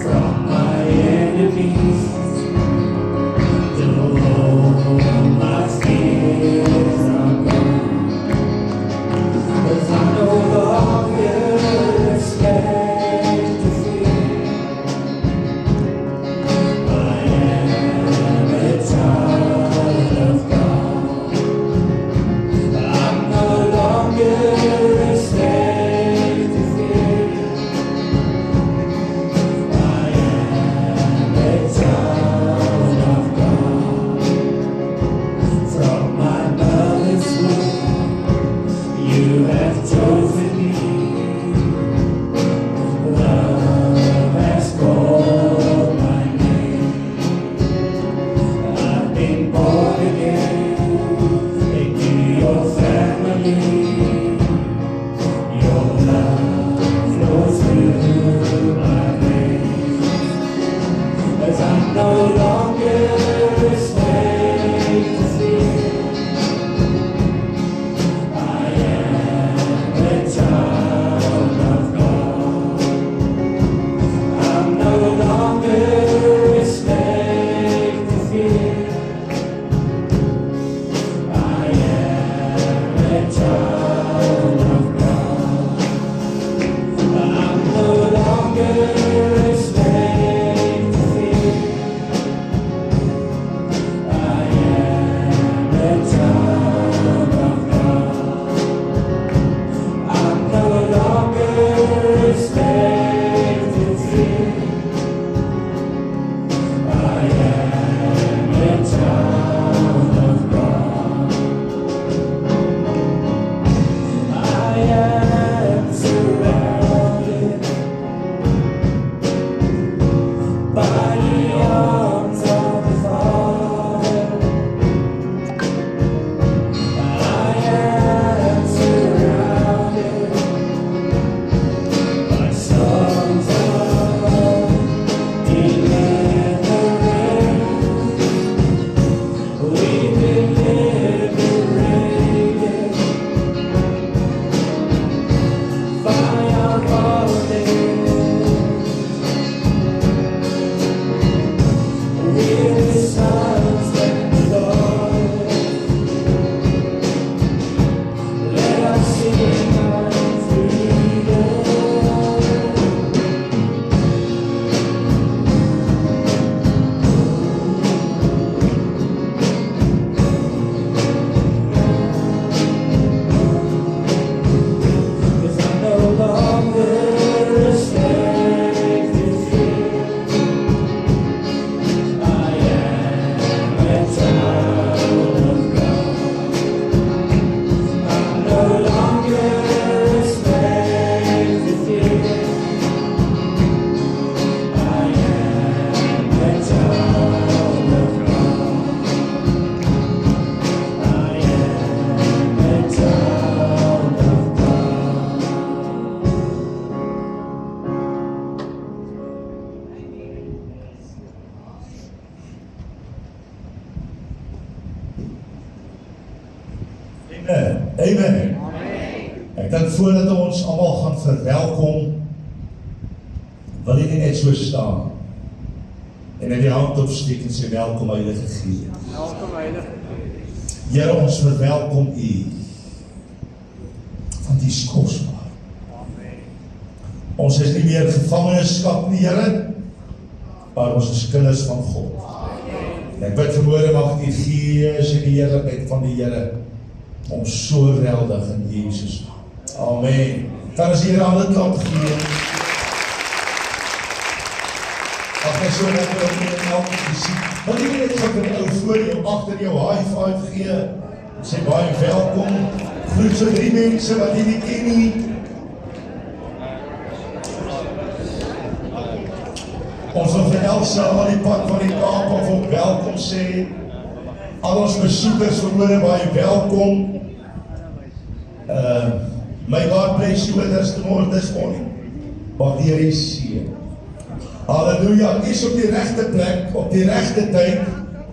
from my enemies, till all my fears are gone. 'Cause I no longer expect to fear. I am a child of God. I'm no longer expect to fear. I am a child of God. From my mother's womb, you have chosen me. Love has called my name. I've been born again into your family. Your love flows through my veins. 'Cause I'm no longer a slave to fear. I am a child of God. I'm no longer a slave to fear. I am a child of God. I'm no longer a slave to fear. I am a child of God. I'm no longer a slave to fear. I am a child of God. I am surrounded by the arms of the Father. I am surrounded by songs of deliverance. We've been liberated by our bodies. We're the sons and daughters. Let us sing our freedom. Cause I'm no longer a slave to fear. I am a child of God. I'm no longer a slave to fear. I am a child of God. I am a child of God. Amen. Ek dink voordat ons almal gaan verwelkom, wil jy nie net so staan en in die hand opsteek en sê welkom Heilige Gees. Welkom Heilige. Here, ons verwelkom U. Want U is kosbaar. Amen. Ons is nie meer gevangenskap nie, Here, maar ons is kinders van God. En ek bid vanmôre mag die Gees en die heerlikheid van die Here ons so oorweldig in Jesus naam. Amen. Kan ons hier aan dit laat gee? Ag, ek so lekker om hier in elke gesien. Wil jy net so 'n ou voor jou, agter jou high five gee? Sê baie welkom. Groet so 3 mense wat jy nie ken nie. Ons wil vir Elsa al die pad van die Kaap af ook welkom sê. Al ons besoekers vanmôre baie welkom. May God bless you with us tomorrow this morning. Mag die Here seën. Halleluja, is op die regte plek, op die regte tyd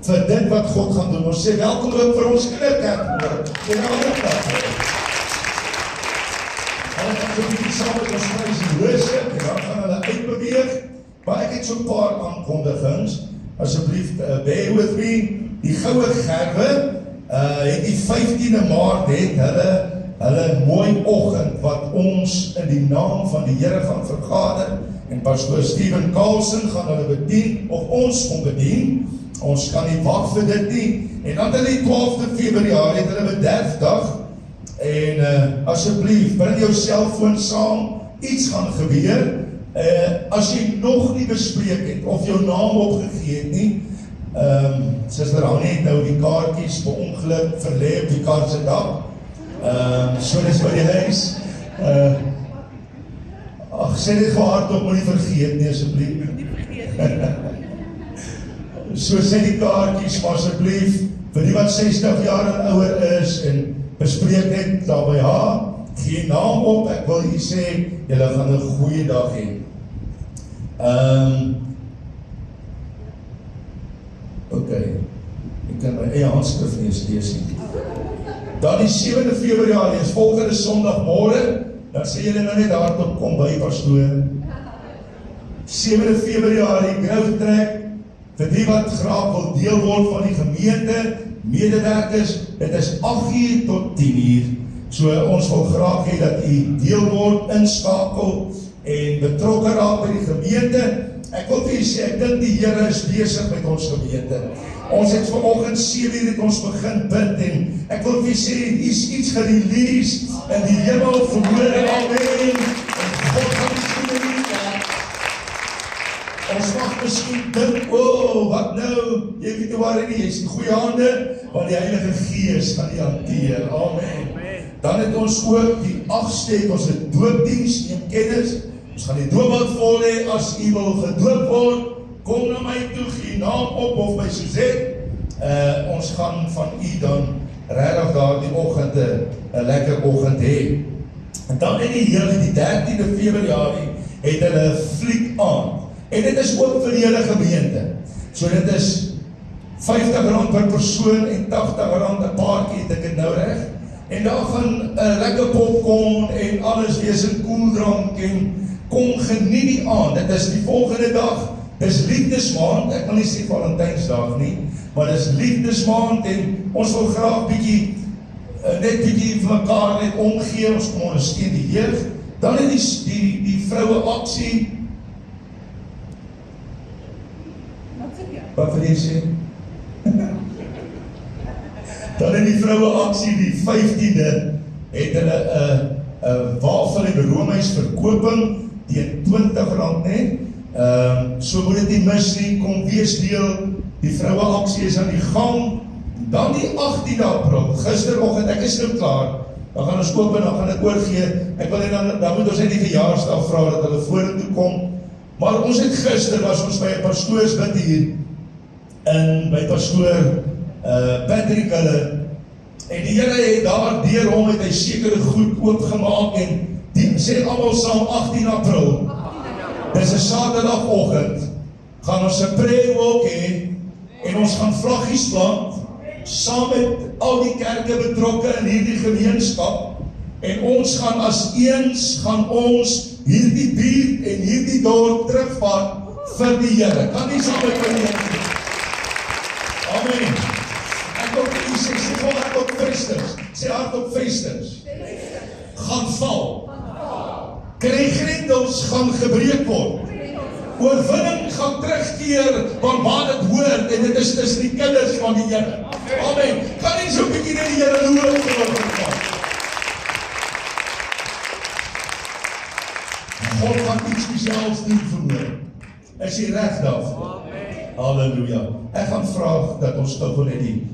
vir dit wat God gaan doen. Ons sê welkom ook vir ons kinderkerk. En ander plek. Hulle gaan so 'n bietjie saam met ons praise en worship. Maar ek het so 'n paar aankondigings. Asseblief, bear with me. Die Goue Gerwe, het die 15de Maart het hulle mooi oggend wat ons in die naam van die Here gaan vergader. En pastoor Steven Carlson gaan hulle bedien, of ons kom bedien. Ons kan nie wag vir dit nie. En dan hulle die 12de Februarie het hulle bederfdag. En asseblief, bring jou selfoon saam. Iets gaan gebeur. As jy nog nie bespreek het of jou naam opgegee het nie, Suster Annie het nou die kaartjies per ongeluk verlê op die kar se dak. So dis by die huis. Ag, sê dit gou hardop, moenie vergeet nie asseblief. So sê die kaartjies, maar asseblief vir die wat 60 jaar en ouer is en bespreek net daar by haar, gee naam op, ek wil hier sê, julle gaan 'n goeie dag hê. Ok, ek kan my eie handskrif nie eens lees nie. Dan die 7de Februarie is volgende Sondagmôre, dan sê julle nou net hardop kom by pastoor. 7de Februarie, Growth Track, vir die wat graag wil deel word van die gemeente, medewerkers, dit is 8:00 tot 10:00. So ons wil graag hê dat u deel word, inskakel en betrokke raak by die gemeente. Ek wil vir u sê, ek dink die Here is besig met ons gemeente. Ons het vanoggend 7:00 het ons begin bid en ek wil vir u sê, iets gerelease in die hemel verhoor, amen. En God gaan die nie. Ons mag miskien dink, wat nou, jy weet waar nie, jy is in goeie hande, want die Heilige Gees gaan die hanteer, amen. Dan het ons ook die 8ste, het ons 'n doopdiens, neem kennis, ons gaan die doopbad vol hê, as u wil gedoop word, kom na my toe, gee naam op, of by Suzette, ons gaan van u dan, regtig daar die oggend, 'n lekker oggend hê. En dan in die jeug, die 13de Februarie, het hulle fliek aan, en dit is ook vir die hele gemeente, so dit is R50 per persoon, en R80 'n paartjie, het ek dit nou reg, en daar gaan lekker popcorn, en alles wees in koeldrank, en kom geniet die aand, dit is die volgende dag, dis liefdesmaand, ek wil nie sê Valentynsdag nie, maar dis liefdesmaand, en ons wil graag net bietjie vir mekaar net omgee, ons kom ondersteun die jeug, dan het die vroue aksie, wat wil jy sê? Dan in die vroue aksie, die 15de, het hulle 'n wafel en roomys verkoping, teen R20 net, so moet dit nie mis nie, kom wees deel, die vroue aksie is aan die gang, dan die 18de April, gisteroggend, ek is nou klaar, dan gaan ons koop en dan gaan ek oorgee, ek wil dan moet ons net die verjaarsdag vra, dat hulle vorentoe kom, maar ons het gister, was ons by 'n pastoorsbid hier, en by pastoor Patrick hulle, en die Here het daar deur hom het hy sekere goed oopgemaak, en die sê almal saam 18 April, dis 'n Saterdagoggend, gaan ons 'n prayer walk hê, en ons gaan vlaggies plant, saam met al die kerke betrokke in hierdie gemeenskap, en ons gaan as eens, gaan ons hierdie buurt en hierdie dorp terugvat vir die Here, kan nie saam met my nie. Amen. Ek wil vir u sê, sê hardop feesters, sê hardop feesters, gaan val, kryggrendels gaan gebreek word, oorwinning gaan terugkeer, waar dit hoort, en dit is tussen die kinders van die Here. Amen. Kan nie so 'n bietjie net die Here loof vir God gaan iets spesiaals doen vanmôre. Is jy reg daarvoor? Halleluja. Ek gaan vra dat ons gou net die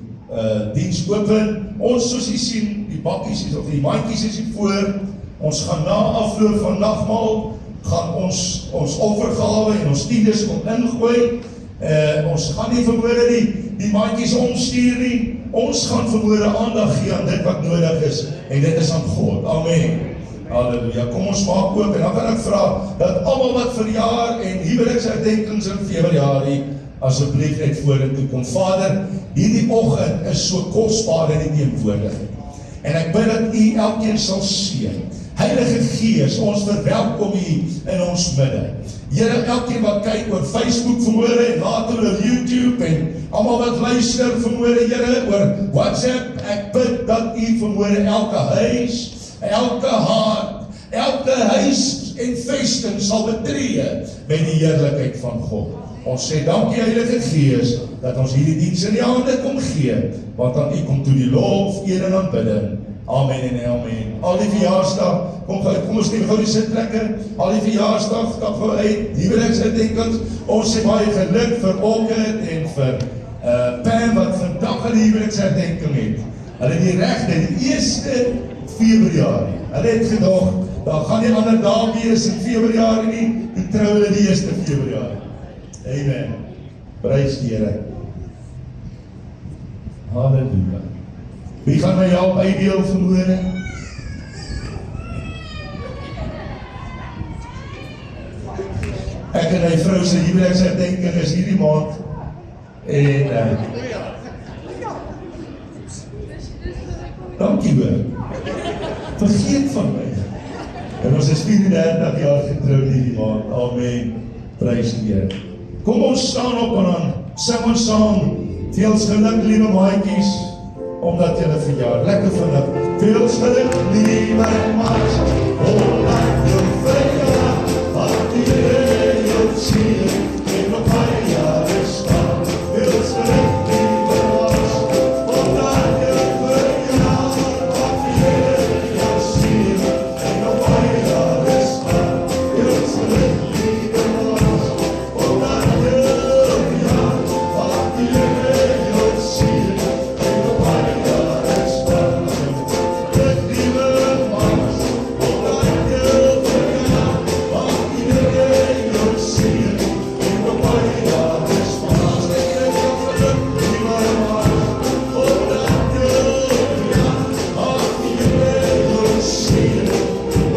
diens open. Ons, soos jy sien, die bakkies is, of die mandjies is hier voor. Ons gaan na afloop van nagmaal, gaan ons offergawe en ons tiendes kom ingooi. Ons gaan nie vanmôre die mandjies omstuur nie. Ons gaan vanmôre aandag gee aan dit wat nodig is, en dit is aan God. Amen. Halleluja. Kom ons maak oop, en dan kan ek vra dat almal wat verjaar en huweliksuitdenkings in Februarie asseblief net vorentoe kom. Vader, hierdie oggend is so kosbaar in die teenwoordigheid. En ek bid dat u elkeen sal seën. Heilige Gees, ons verwelkom u in ons midde. Here, elkeen wat kyk oor Facebook vanmôre en later oor YouTube en almal wat luister vanmôre, Here, oor WhatsApp, ek bid dat U vanmôre elke huis, elke hart, elke huis en vesting sal betree met die heerlikheid van God. Ons sê dankie Heilige Gees dat ons hierdie diens in die hande kom gee, want aan U kom toe die lof, eer en aanbidding. Amen en amen. Al die verjaarsdag, kom ons neem gou die sittrekker, al die verjaarsdag, stap gou uit, huweliksherdenkings, ons sê baie geluk vir Olkert en vir Pam wat vandag aan die huweliksherdenking het. Hulle die regte, die 1 Februarie. Hulle het gedog, daar gaan nie ander dae wees in Februarie nie, die trou hulle die 1 Februarie. Amen. Prys die Here. Halleluja. Wie gaan my help uitdeel vanmôre? Ek en my vrou se huweliksherdenking is hierdie maand en dankie hoor. Vergeet van my. En ons is 34 jaar getroud hierdie maand. Amen. Prys die Here. Kom ons staan op en dan sing ons saam. Veel geluk, liewe maatjies, omdat julle verjaar. Lekker vinnig. Veel geluk, liewe maatjies, omdat julle verjaar. Wat die Here jou sien en op my jare staan. Veel geluk, liewe maatjies, omdat julle verjaar. Wat die Here jou sien en op my jare staan. Veel geluk, liewe maatjies, omdat julle verjaar. Wat die Here jou sien en op my jare staan. Dit liewe maatjies, omdat julle verjaar. Wat die Here jou sien en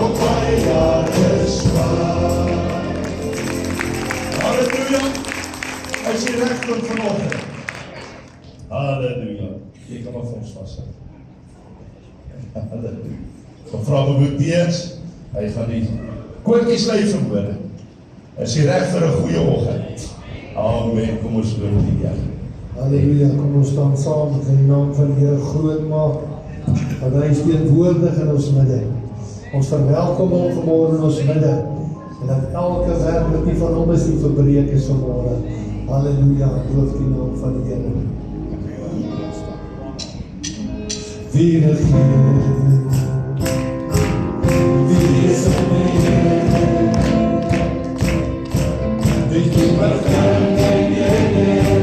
op my jare staan. Halleluja. As jy reg kom vanoggend. Halleluja. Jy kan maar vir ons vashou. Halleluja. Kom vra my Boeteens, hy gaan die koortjies lei vanmôre. Is jy reg vir 'n goeie oggend? Amen. Kom ons loof die Here. Halleluja, kom ons staan saam met in die naam van die Here groot maak, want hy is teenwoordig in ons midde. Ons verwelkom hom vanmôre in ons midde, en dat elke werk wat nie van hom is nie verbreek is vanmôre. Halleluja, loof die naam van die Here. Wie regeer, wie is op my Heer, wie die bergen en jy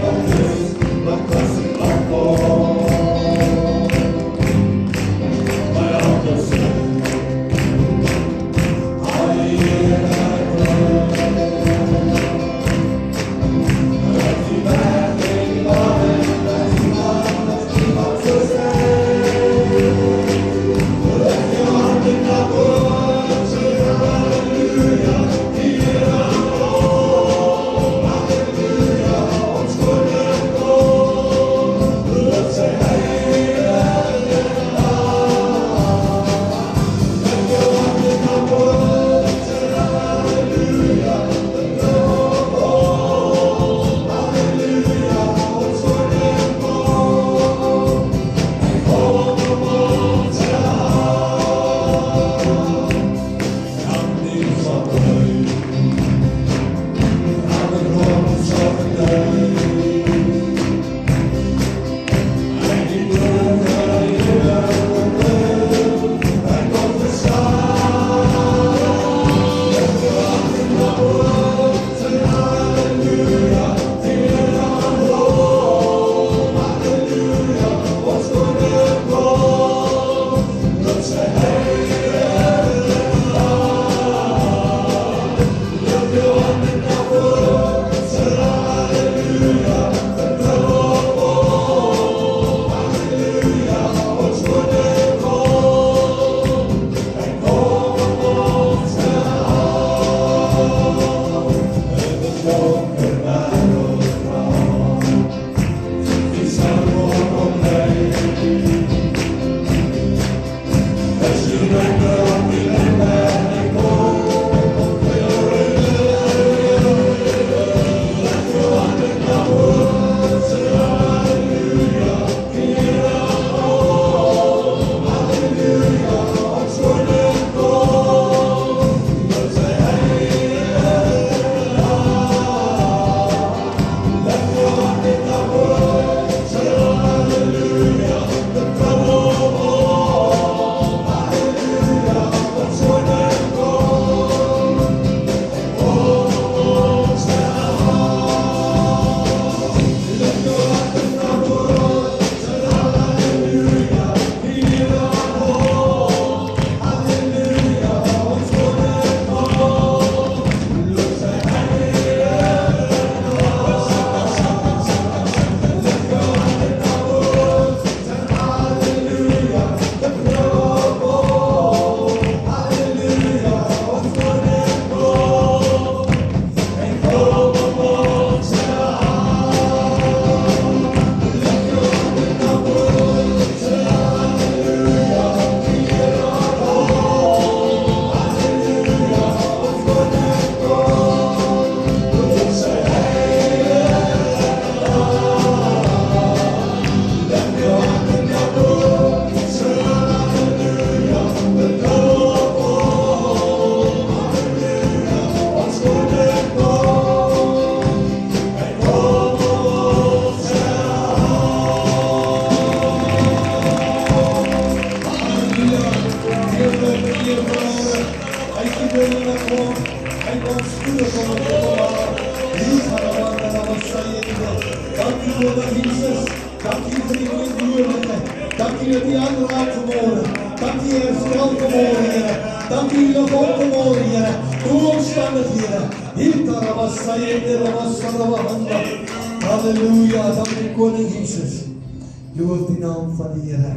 wat is, wat was het afkom, my anders al die Heer uit die berg en die baan, uit die maan, uit die maan so sê. Hy kom spoedig om te kom. Hier gaan we dankie vir Jesus. Dankie vir die goedmoedigheid. Dankie dat die ander raak vanmôre. Dankie herstel vanmôre, Here. Dankie lig op vanmôre, Here. Omstandighede. Hier Halleluja, dankie Koning Jesus. Loof die naam van die Here.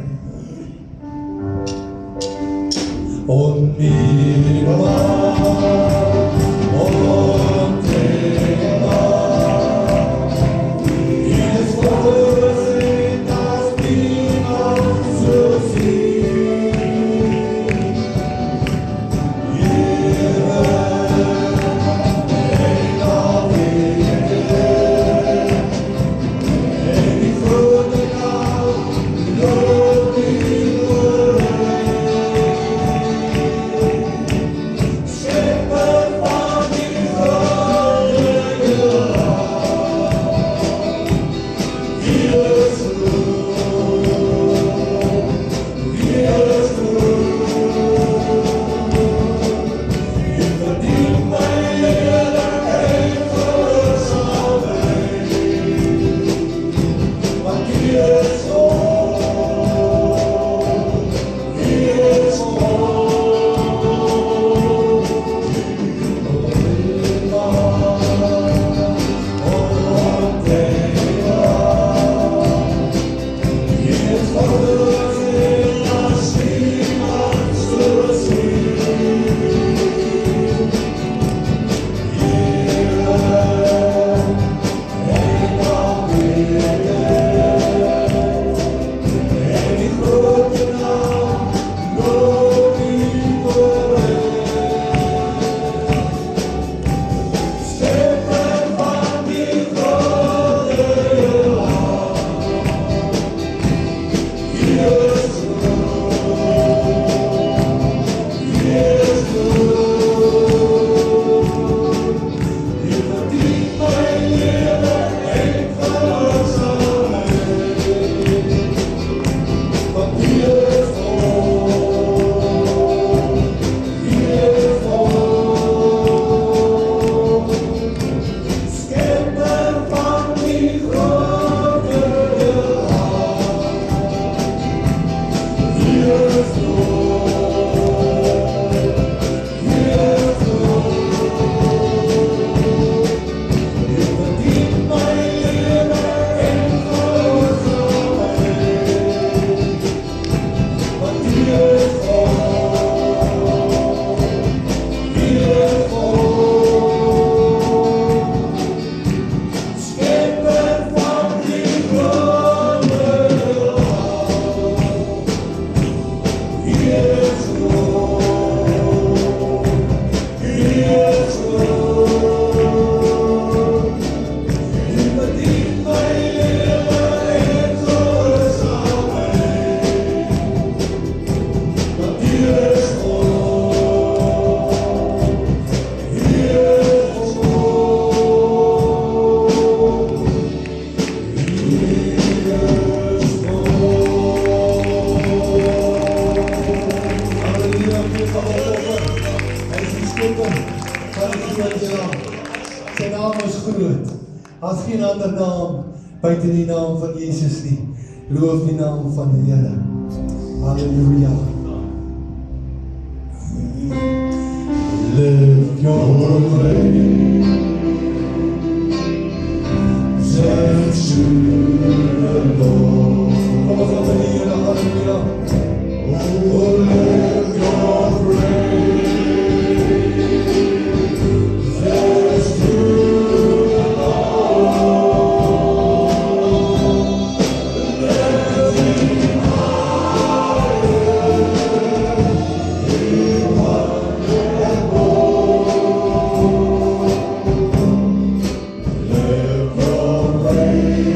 As geen ander naam buiten die naam van Jesus nie. Loof die naam van die Here. Halleluja. Lift your praise. Just to the Lord. Kom ons aan die Here. Halleluja. Oh, lift your praise. Just to praise.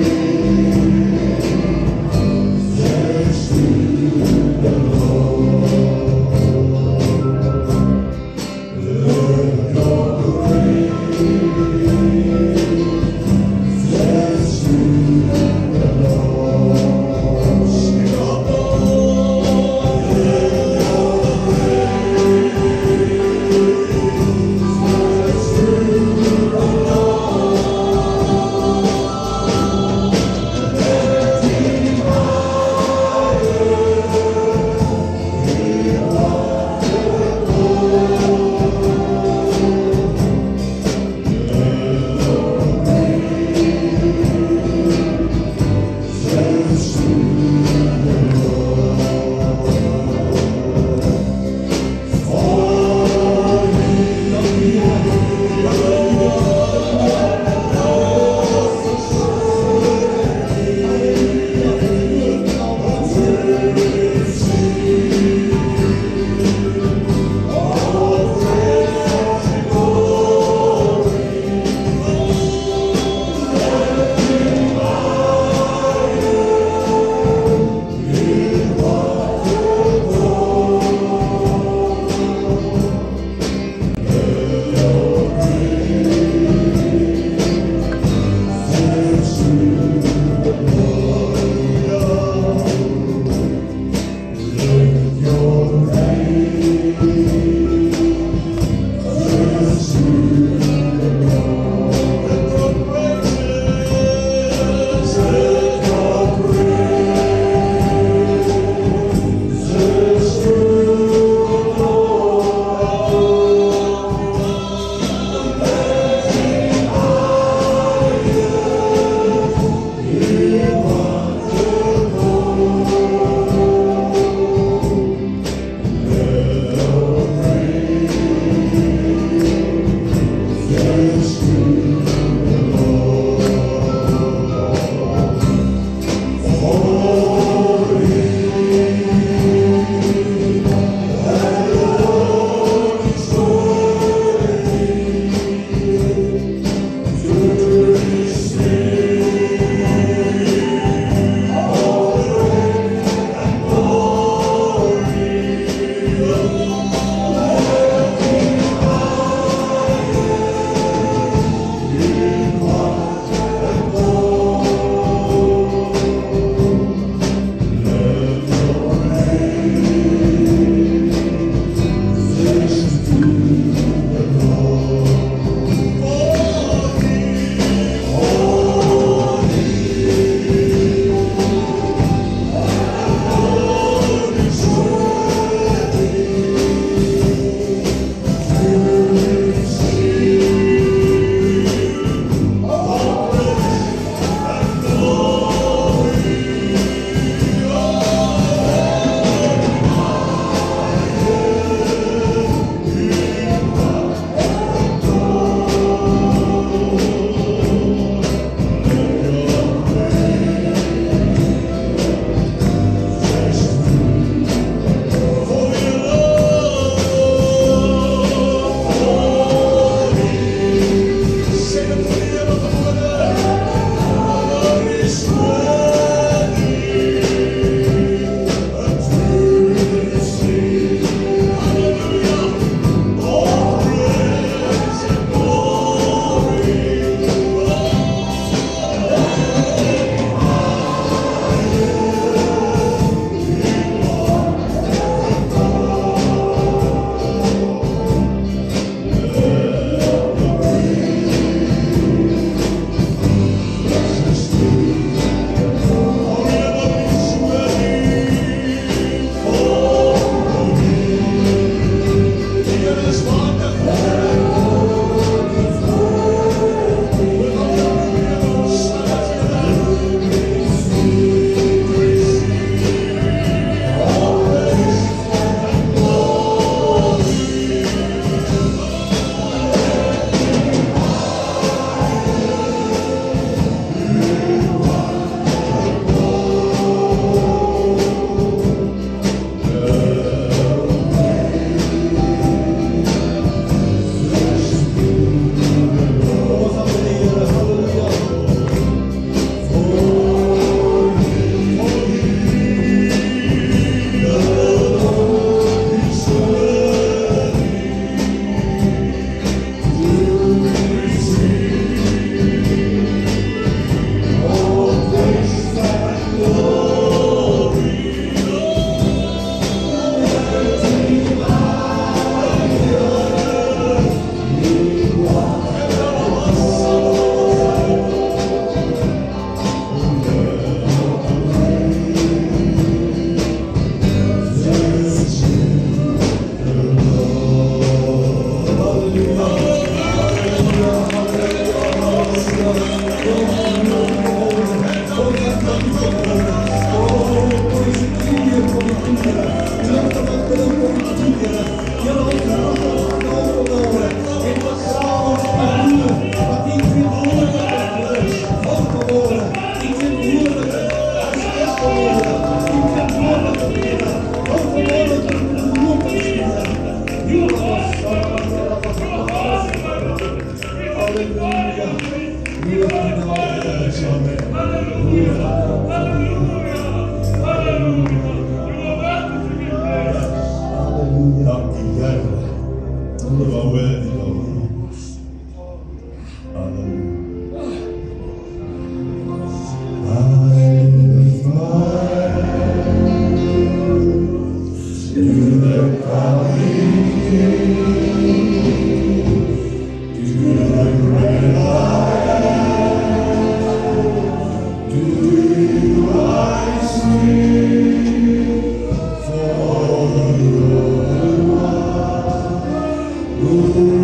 Oh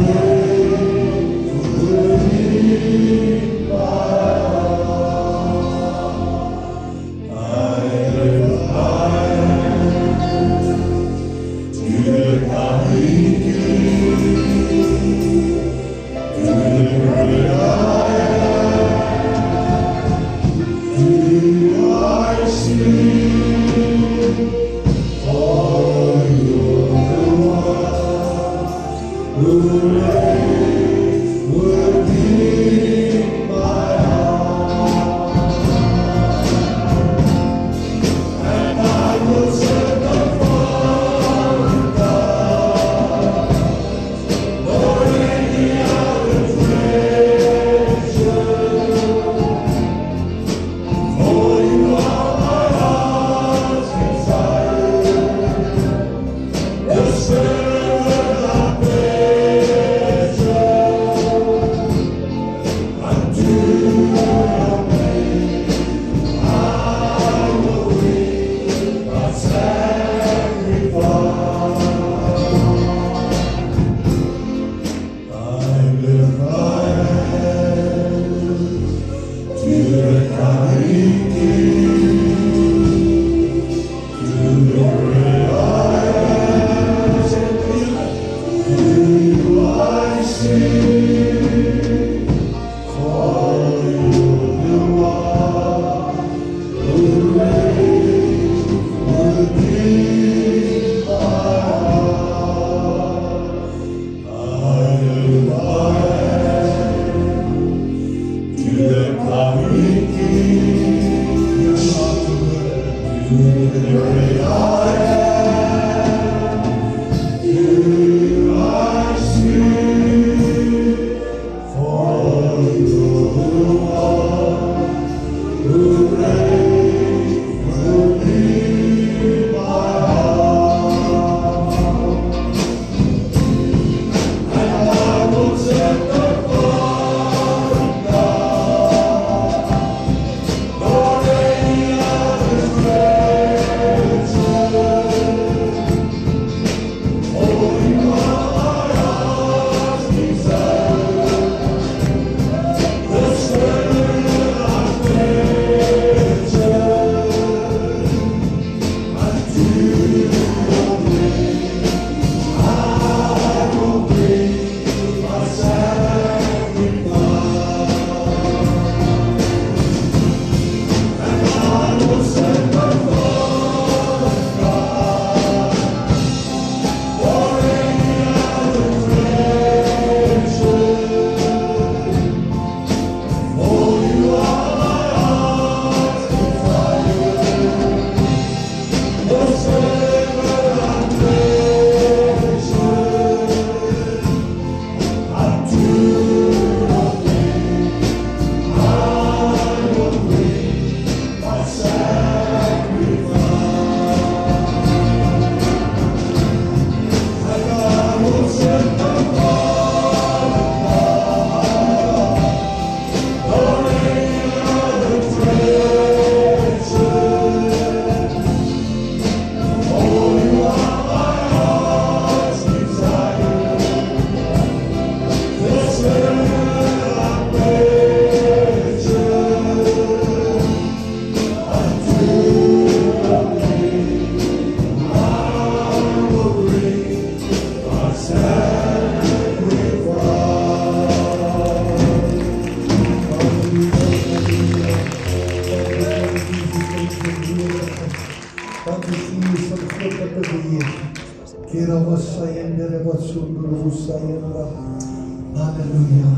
Halleluja.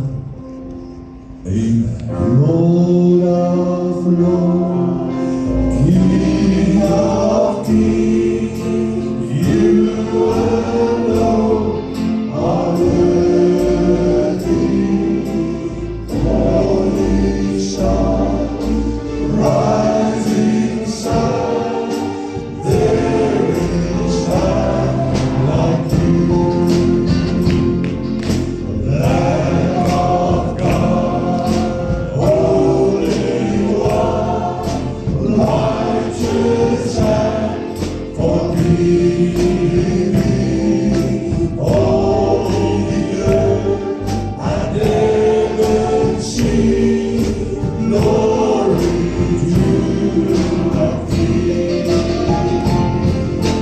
Amen. Lord of Lords, King of Kings, you alone are worthy. Morning star, rising sun, there is none like you. Lamb of God, Holy One, righteous and forgiving, all the earth and heaven sing glory to the King.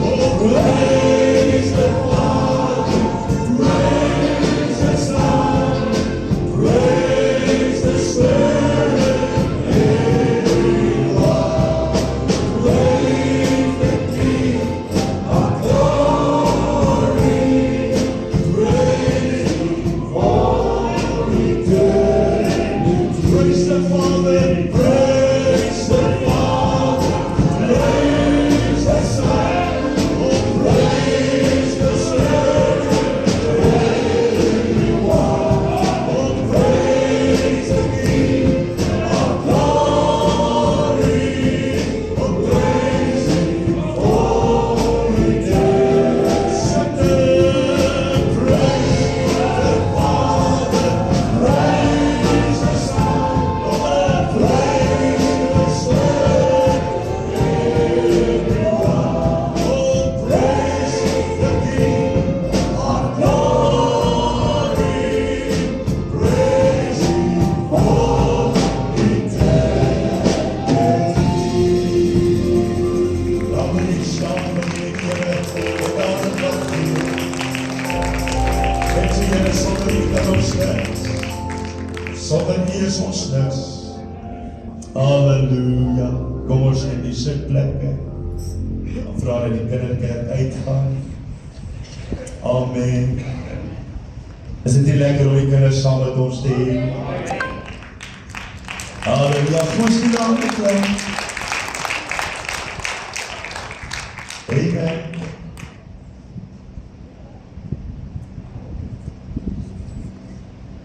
Oh, praise the Father, praise the Son, praise the Spirit, everyone. Praise the King of glory, praise Him for eternity. Praise the Father, praise the Father, praise the Son, oh praise the Spirit, everyone. Oh praise the King of glory, oh praise Him for eternity. Praise the Father, praise the Son, oh praise the Spirit, everyone. Oh praise the King of glory, praise Him for eternity. Dan wil ik staan met die Here op elke dag hier. En sê Here, sonder U kan ons niks. Sonder U is ons niks. Halleluja. Kom ons in die sitplekke. Dan vra dat die kinderkerk uitgaan. Amen. Is dit nie lekker om die kinders saam met ons te hê? Halleluja. Goeie die naam te klim. Amen.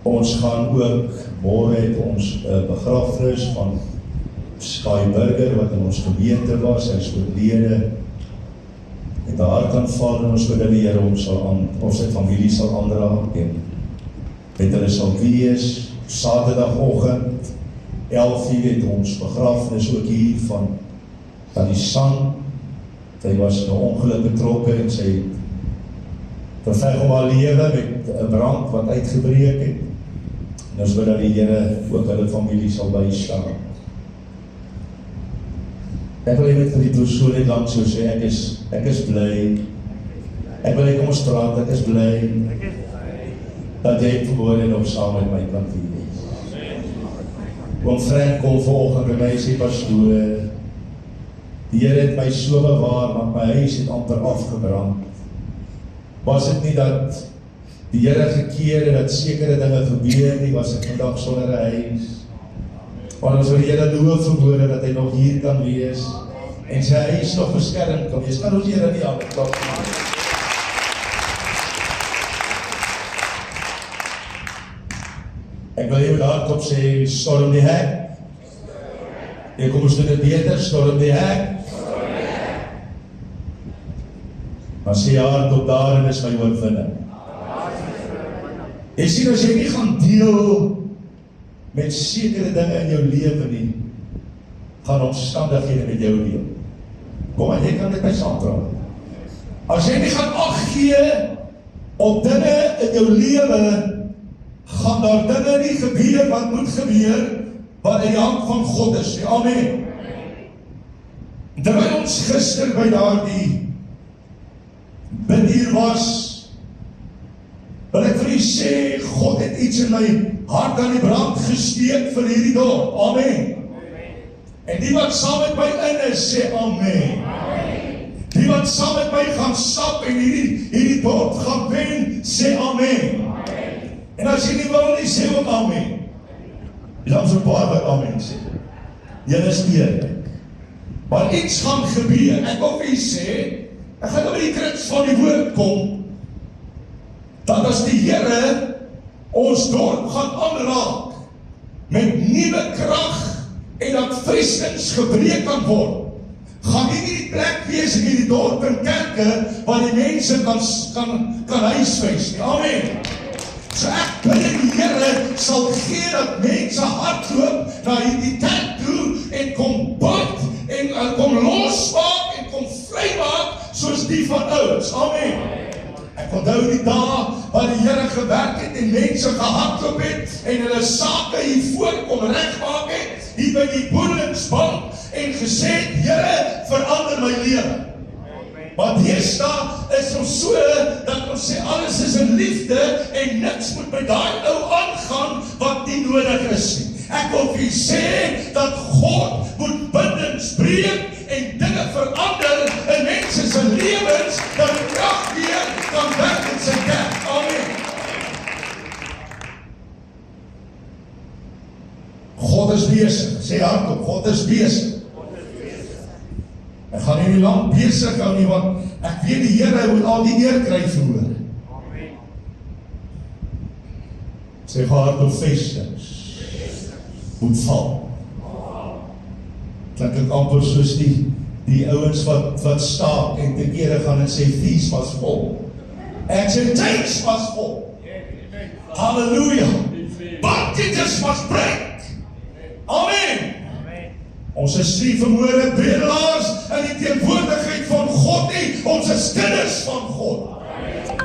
Ons gaan ook, môre het ons begrafnis van Sky Burger wat in ons gemeente was, hy is oorlede. Het 'n hartaanval en ons bid dat die Here hom of sy familie sal aanraak en met hulle sal wees. Saterdagoggend 11:00 het ons begrafnis ook hier van die San. Sy was in 'n ongeluk betrokke en sy het beveg om haar lewe met 'n brand wat uitgebreek het. En ons bid dat die Here ook hulle familie sal bystaan. Ek wil net vir die persoon net langs so sê, ek is bly. Ek wil net kom ons praat, ek is bly dat jy vanmôre nog saam met my kan wees. Oom Frank kom vanoggend by my en sê, pastoor, die Here het my so bewaar, want my huis het amper afgebrand. Was dit nie dat die Here gekeer het dat sekere dinge gebeur nie, was ek vandag sonder 'n huis. Maar ons wil die Here loof vanmôre dat hy nog hier kan wees en sy huis nog beskerm kan wees. Kan ons Here nie aanklop maak? Ek wil hier hardop sê, storm die hek. En kom ons doen dit beter, storm die hek. Maar sê hardop, daarin is my oorwinning. Jy sien, as jy nie gaan deel met sekere dinge in jou lewe nie, gaan omstandighede met jou deel. Kom maar, jy kan dit my saampraat. As jy nie gaan ag gee op dinge in jou lewe, gaan daar dinge nie gebeur wat moet gebeur, wat in die hand van God is. Amen. Terwyl ons gister by daardie bid hier was, wil ek vir u sê, God het iets in my hart aan die brand gesteek vir hierdie dorp. Amen. En die wat saam met my in is, sê amen. Die Wie wat saam met my gaan stap en hierdie dorp gaan wen, sê amen. En as jy nie wil nie, sê ook amen. Jy dan so paar wat amen sê. Julle is eerlik. Maar iets gaan gebeur. Ek wil vir julle sê, ek gaan nou by die kruks van die woord kom, dat as die Here ons dorp gaan aanraak met nuwe krag en dat vrieskens gebreek kan word, gaan nie die plek wees in die dorp en kerke waar die mense kan huisves nie. Amen. So ek bid die Here sal gee dat mense hardloop na die kerk toe en kom bid en kom losmaak en kom vrymaak soos die van ouds. Amen. Ek onthou die dae waar die Here gewerk het en mense gehardloop het en hulle sake hier voor kom regmaak het, hier by die boerlingsbank en gesê het, Here, verander my lewe. Maar deesdae is ons so dat ons sê alles is in liefde en niks moet by daai ou aangaan wat nie nodig is nie. Ek wil vir julle sê dat God moet bindings breek en dinge verander in mense se lewens dat die krag weer kan werk in sy kerk. Amen. God is besig. Sê hardop, God is besig. Ek gaan nie lang besig hou nie, want ek weet die Here moet al die eer kry verhoor. Sê hardop, vestings moet val. Klink ek amper soos die ouens wat staak en te kere gaan en sê, fees was vol. En sy tanks was vol. Halleluja. Bandites was break. Amen. Ons is nie vermoorde bedelaars in die teenwoordigheid van God nie. Ons is kinders van God.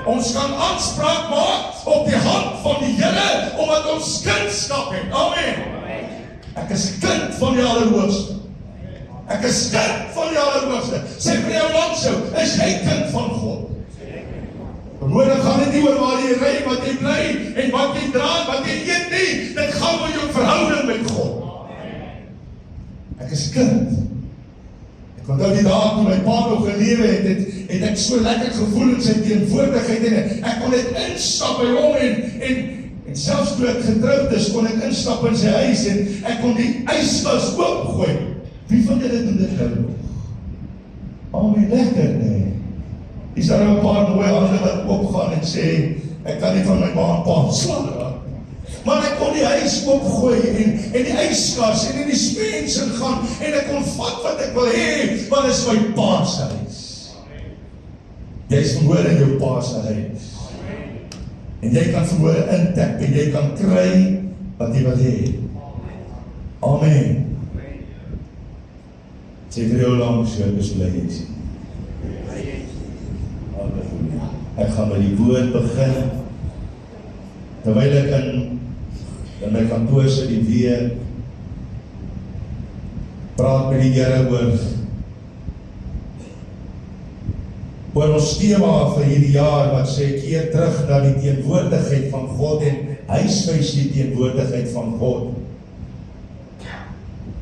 Ons kan aanspraak maak op die hand van die Here omdat ons kindskap het. Amen. Ek is kind van die Allerhoogste. Ek is kind van die Allerhoogste. Sê vir jou langs jou, is jy kind van God? Vermoorde gaan dit nie oor waar jy ry, wat jy bly en wat jy dra, wat jy eet nie. Dit gaan oor jou verhouding met God. Ek is kind. Ek onthou die dae toe my pa nog gelewe het ek so lekker gevoel in sy teenwoordigheid en ek kon net instap by hom en selfs toe ek getroud is, kon ek instap in sy huis en ek kon die yskas oopgooi. Wie van julle doen dit nou? Amen, lekker, nee. Is daar 'n paar mooi hande wat opgaan en sê, ek kan nie van my ma en pa slaan. Maar ek kon die huis opgooi en die yskas en in die spens gaan en ek kon vat wat ek wil hê, want dit is my pa se huis. Jy is verhoor in jou pa se huis. En jy kan verhoor intap en jy kan kry wat jy wil hê. Amen. Sê vir jou langs, ek is bly jy sien. Halleluja. Ek gaan met die woord begin. Terwyl ek in my kantoor sit die weer praat met die Here oor ons tema vir hierdie jaar wat sê keer terug na die teenwoordigheid van God en huisves die teenwoordigheid van God.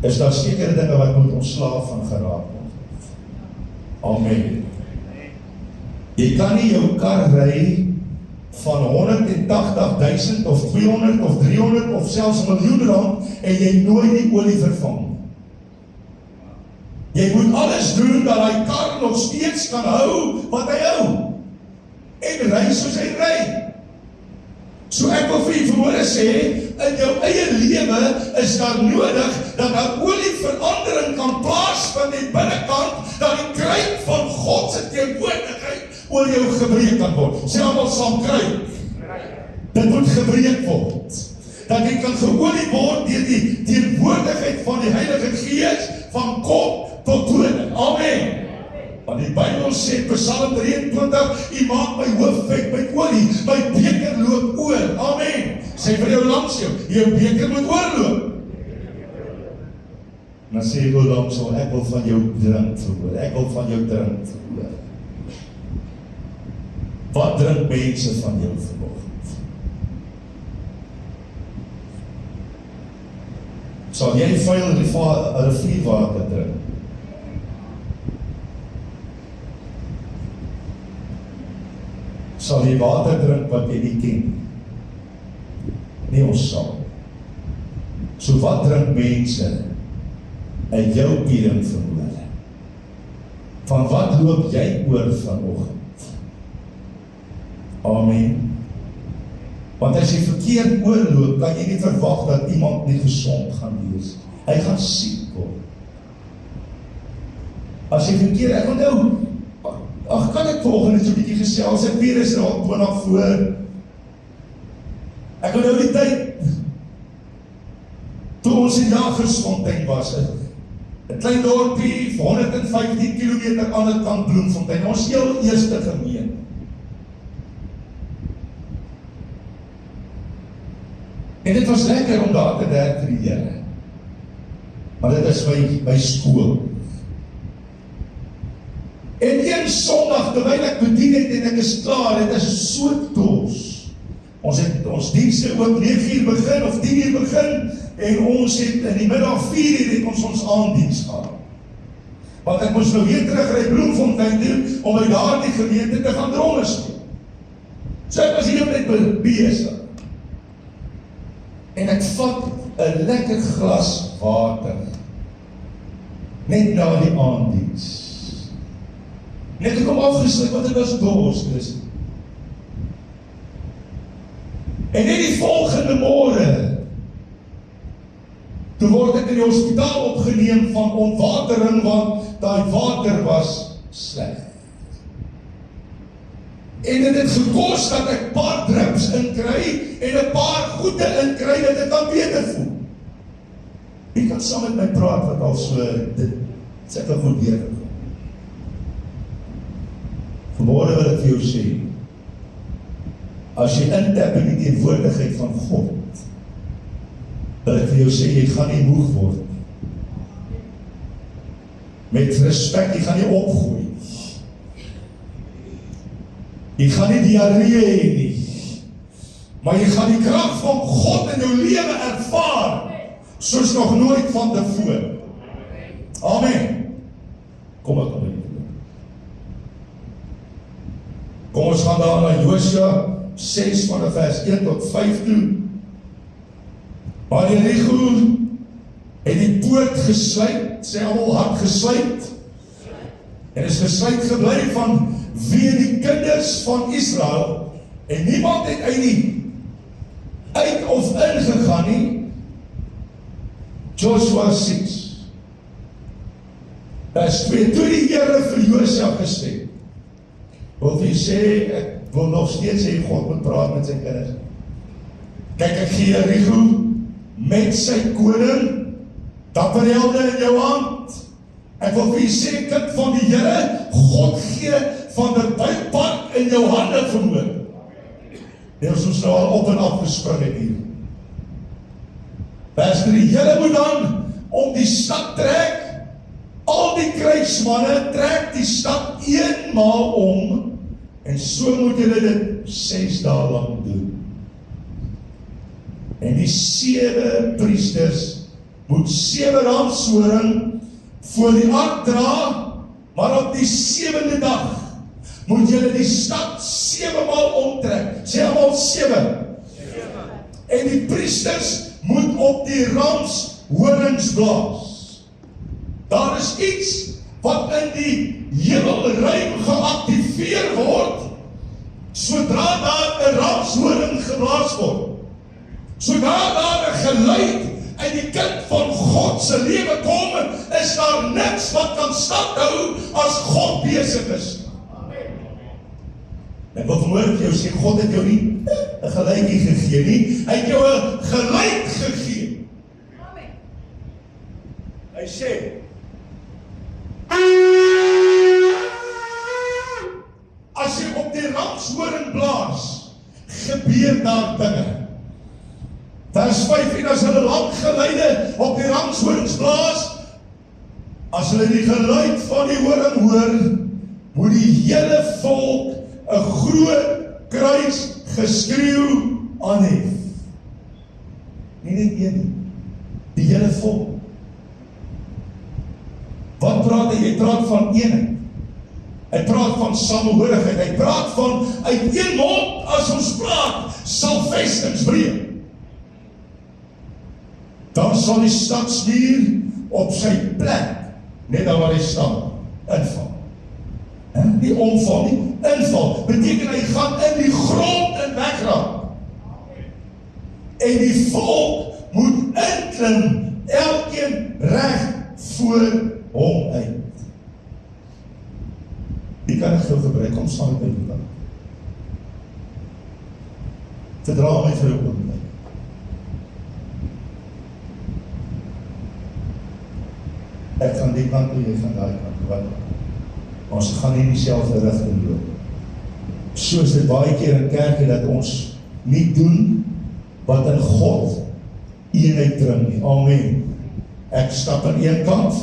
Is daar sekere dinge wat moet ontslaaf van geraak word. Amen. Jy kan nie jou kar ry van 180.000 of 200 of 300 of selfs R1 miljoen en jy nooit die olie vervang. Jy moet alles doen dat hy kar nog steeds kan hou wat hy hou en ry soos hy ry. So ek wil vir jy vanmôre sê, in jou eie lewe is daar nodig dat daar olieverandering kan plaasvind in binnekant, dat die kruik van God se teenwoordigheid oor jou gebreek kan word. Sê almal saam kruik. Dit moet gebreek word. Dat jy kan geolie word deur die teenwoordigheid van die Heilige Gees van kop tot tone. Amen. Want die Bybel sê, Psalm 23, U maak my hoof vet met olie, my beker loop oor. Amen. Sê vir jou langs jou beker moet oorloop. Dan sê jy langs jou, ek wil van jou drink verhoor. Ek wil van jou drink verhoor. Wat drink mense van jou vanoggend? Sal jy vuil rivierwater drink? sal jy water drink wat jy nie ken. Nie ons sal. So wat drink mense uit jou piering verhoor? Van wat loop jy oor vanoggend? Amen. Want as jy verkeerd oorloop, kan jy nie verwag dat iemand nie gesond gaan wees. Hy gaan siek word. As jy verkeerd, ek onthou, kan ek volgende so 'n bietjie gesels, ek weer is al 20 voor. Ek onthou die tyd, toe ons in Jagersfontein was, 'n klein dorpie, 115 km aan die kant Bloemfontein, ons heel eerste gemeente. En dit was lekker om daar te werk vir die Here. Maar dit is my skool. En een Sondag, terwyl ek bedien het en ek is klaar, dit is so dors. Ons het ons dienste ook 9 uur begin of 10 uur begin en ons het in die middag 4 uur het ons aanddiens gehad. Want ek moes nou weer terugry Bloemfontein toe om by daardie gemeente te gaan dromme speel. So ek was hier net besig. En ek vat 'n lekker glas water net na die aanddiens. Net ek kom afgesluit, want dit was dors, En net die volgende môre, toe word ek in die hospitaal opgeneem van ontwatering, want daai water was sleg. En dit het gekos dat ek 'n paar drips inkry en 'n paar goede inkry dat ek kan beter voel. Wie kan saam met my praat wat al so dit seker goed deurgekom. Vanmôre wil ek vir jou sê, as jy intap in die teenwoordigheid van God, wil ek vir jou sê, jy gaan nie moeg word. Met respek, jy gaan nie opgooi. Jy gaan nie diarree hê nie, maar jy gaan die krag van God in jou lewe ervaar, soos nog nooit van tevore. Amen. Kom ek aan. Kom ons gaan daar na Josua 6 van vers 1 tot 5 toe. Maar Jericho het die poort gesluit, sê almal hard gesluit, en is gesluit gebly van wie die kinders van Israel, en niemand het uit of ingegaan nie. Joshua 6 vers 2, toe die Here vir Josua gesê, wil jy sê, ek wil nog steeds sê, God moet praat met sy kinders. Kyk, ek gee Jericho met sy koning, dapper helde in jou hand. Ek wil vir jy sê, kind van die Here, God gee van die buikpark in jou hande vermoed. Nee, ons nou al op en af gespring het hier. Vers 3, julle moet dan om die stad trek, al die krygsmanne trek die stad eenmaal om, en so moet julle dit 6 dae lang doen. En die 7 priesters moet 7 ramshoring voor die ark dra, maar op die 7de dag moet julle die stad 7 maal omtrek. Sê almal 7. En die priesters moet op die ramshorings blaas. Daar is iets wat in die hemelruim geactiveer word, sodra daar 'n ramshoring geblaas word. Sodra daar 'n geluid uit die kind van God se lewe kom, is daar niks wat kan standhou as God besig is. Ek wil vanmôre vir jou sê, God het jou nie 'n geluidjie gegee nie, hy het jou 'n geluid gegee. Hy sê, as jy op die ramshoring blaas, gebeur daar dinge. Vers 5, en as hulle lang geluide op die ramshorings blaas, as hulle die geluid van die horing hoor, moet die hele volk 'n groot kruisgeskreeu aanhef. Nie net een nie, die hele volk. Wat praat hy? Jy praat van eenheid. Hy praat van samehorigheid, hy praat van uit een mond as ons praat, sal vestings breek. Dan sal die stadsmuur op sy plek, net daar waar hy staan, inval. Nie omval nie, inval, beteken hy gaan in die grond en wegraak. En die volk moet inklim, elkeen reg voor hom uit. Wie kan ek gou gebruik om saam met my verdra my vir 'n oomblik. Ek gaan die kant toe, jy gaan daai kant toe. Wat? Ons gaan nie dieselfde rigting loop. Soos dit baie keer in kerke dat ons nie doen wat in God eenheid bring nie. Amen. Ek stap aan een kant,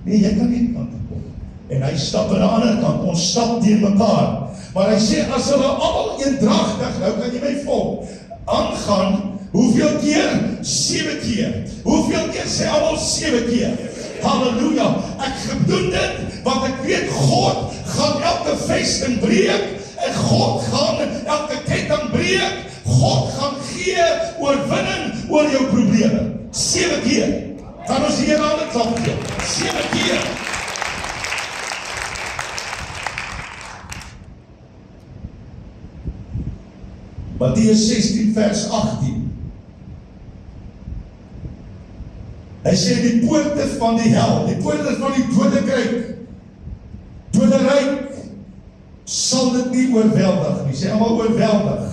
nee, jy kan nie die kant toe kom. En hy stap aan die ander kant, ons stap teen mekaar. Maar hy sê, as hulle almal eendragtig, nou kan jy my volg, aangaan, hoeveel keer? 7 keer. Hoeveel keer sê almal 7 keer? Halleluja, ek gedoen dit, want ek weet God gaan elke vesting breek, en God gaan elke ketting breek, God gaan gee oorwinning oor jou probleme. 7 keer. Kan ons hier aan die klap gee? 7 keer. Mattheus 16 vers 18. Hy sê die poorte van die hel, die poorte van die doderyk, sal dit nie oorweldig nie. Sê allemaal oorweldig.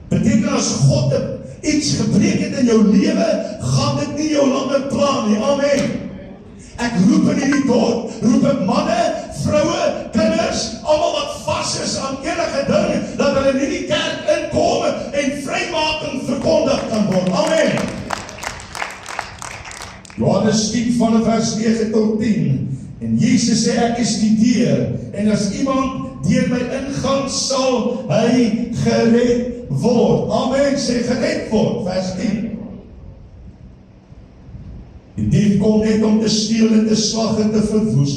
Beteken as God iets gebreek het in jou lewe, gaan dit nie jou langer plan nie. Amen. Ek roep in hierdie dorp, roep ek manne, vroue, kinders, almal wat vas is aan enige ding, dat hulle in die kerk inkom en vrymaking verkondig kan word. Amen. Johannes 10 van vers 9 tot 10. En Jesus sê, ek is die deur, en as iemand deur my ingaan, sal hy gered word. Amen, sê gered word, vers 10. Die dief kom net om te steel en te slag en te verwoes.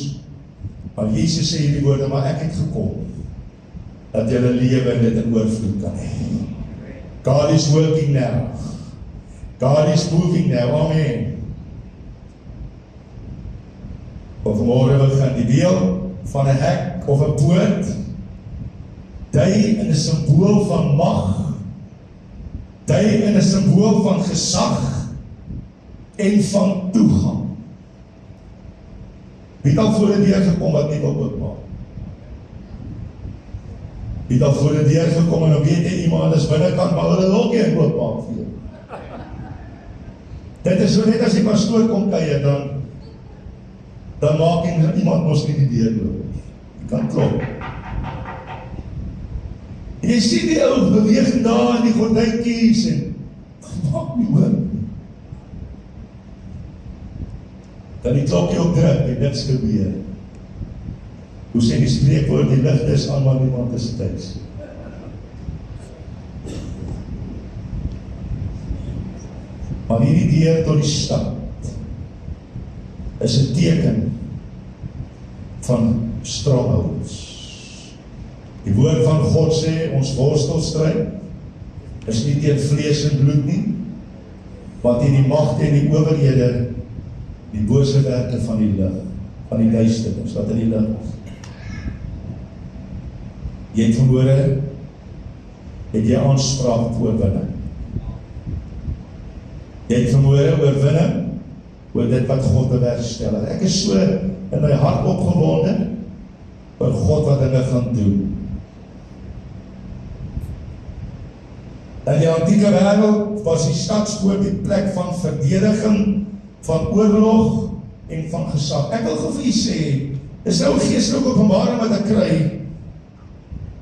Maar Jesus sê hierdie woorde, maar ek het gekom, dat julle lewe en dit in oorvloed kan hê. God is working now. God is moving now, amen. Of vanmorgen begin die deel van 'n hek of 'n poort, dui in 'n simbool van mag, dui in 'n simbool van gesag en van toegang. Wie het al voor die deur gekom wat nie wil oopmaak? Wie het al voor die deur gekom en dan weet jy iemand is binnekant, maar hulle wil nie oopmaak vir jou. Dit is so net as die pastoor kom kuier, dan maak iemand mos nie die deur loop. Jy kan klop. En jy sien die ou beweging daar in die gordijntjies en maak nie hoor. Dan die klokkie op druk en niks gebeur. Hoe sê die spreekwoord, die lig is aan, maar niemand is thuis. Maar hierdie deur tot die stad is 'n teken van strongholds. Die woord van God sê, ons worstelstryd is nie teen vlees en bloed nie, maar teen die magte en die owerhede, die bose werke van die lig, van die duisternis, wat in die lig is. Jy het vanmôre, het jy aanspraak te oorwinning. Jy het vanmôre oorwinning oor dit wat God bewerkstel. Ek is so in my hart opgewonde oor God wat dinge gaan doen. In die antieke wêreld was die stadspoort die plek van verdediging, van oorlog en van gesag. Ek wil gou vir julle sê, is nou 'n geestelike openbaring wat ek kry,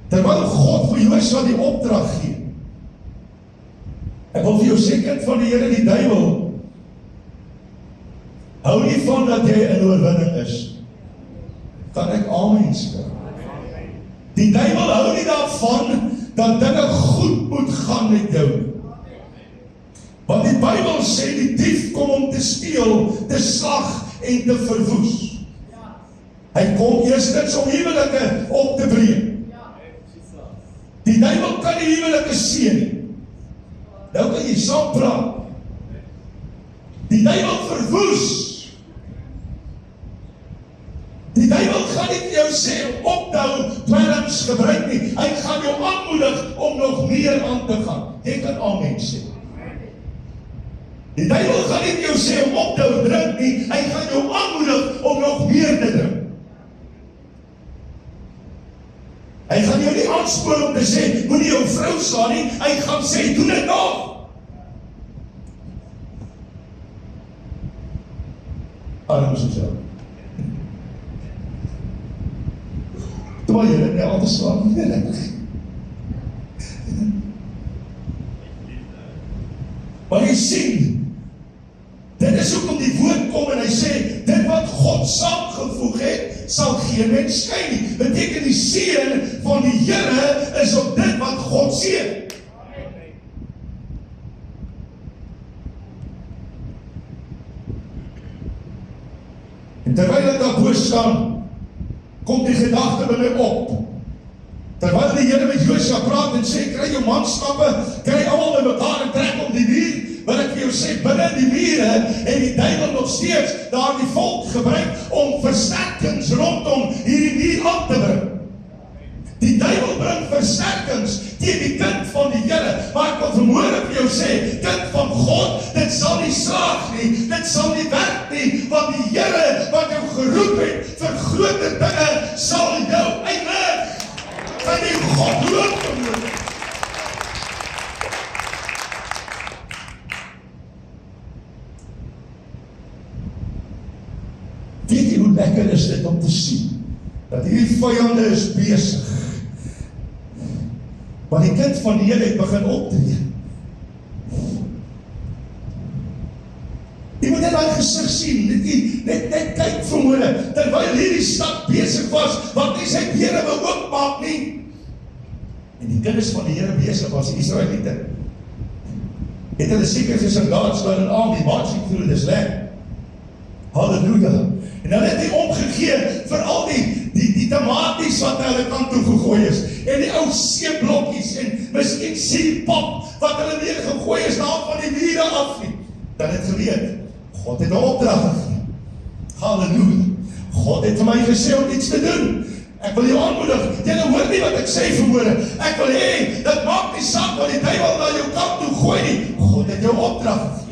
terwyl God vir Josua die opdrag gee. Ek wil vir jou sê, kind van die Here, die duiwel hou nie van dat jy in oorwinning is. Kan ek amen sê? Die duiwel hou nie daarvan dat dinge goed moet gaan met jou. Want die Bybel sê die dief kom om te steel, te slag en te verwoes. Hy kom eerstens om huwelike op te breek. Die duiwel kan die huwelike seën nie. Nou kan jy saam praat. Die duiwel verwoes. Die duiwel gaan nie vir jou sê opdou, dwelms gebruik nie. Hy gaan jou aanmoedig om nog meer aan te gaan. Jy kan amen sê. Die duiwel gaan nie vir jou sê om opdou drink nie. Hy gaan jou aanmoedig om nog meer te drink. Hy gaan jou nie aanspoor om te sê, moenie jou vrou slaan nie. Hy gaan sê, doen dit nog. Armes en zo. Terwijl je het niet altijd slaan. Maar jy sien, dit is ook om die woord kom en hy sê, dit wat God saamgevoeg het, sal geen mens skei nie. Beteken die seën van die Here is op dit wat God seën. En terwyl ek daar bo staan, kom die gedagte by my op. Terwyl die Here met Josua praat en sê, kry jou manskappe, kry almal by mekaar en trek om die muur, wil ek vir jou sê, binne die mure en die duiwel nog steeds daar die volk gebruik om versterkings rondom hierdie muur aan te bring. Die duiwel bring versterkings teen die kind van die Here, maar ek wil vanmôre vir jou sê, kind van God, dit sal nie slaag nie, dit sal nie werk nie, want die Here wat jou geroep het vir groter dinge, sal jou eindig. Kan jy God loop vanmôre? Weet jy hoe lekker is dit om te sien, dat hierdie vyande is besig, maar die kind van die Here het begin optree. Jy moet net daai gesig sien, net kyk vanmôre, terwyl hierdie stad besig was, wat nie sy deure wou oopmaak nie, en die kinders van die Here besig was, die Israeliete, het hulle seker gesing, God's got an army marching through this land. Halleluja. En hulle het nie omgegee vir al die tomaties wat hulle kant toe gegooi is, en die ou seeblokkies, en miskien sierpap, wat hulle weer gegooi is, daar van die mure af nie. Dan het geweet, God het 'n opdrag gegee. Halleluja. God het vir my gesê om iets te doen. Ek wil jou aanmoedig, jy hoor nie wat ek sê vanmôre. Ek wil hê, dat maak nie saak wat die duiwel na jou kant toe gooi nie. God het jou opdrag gegee.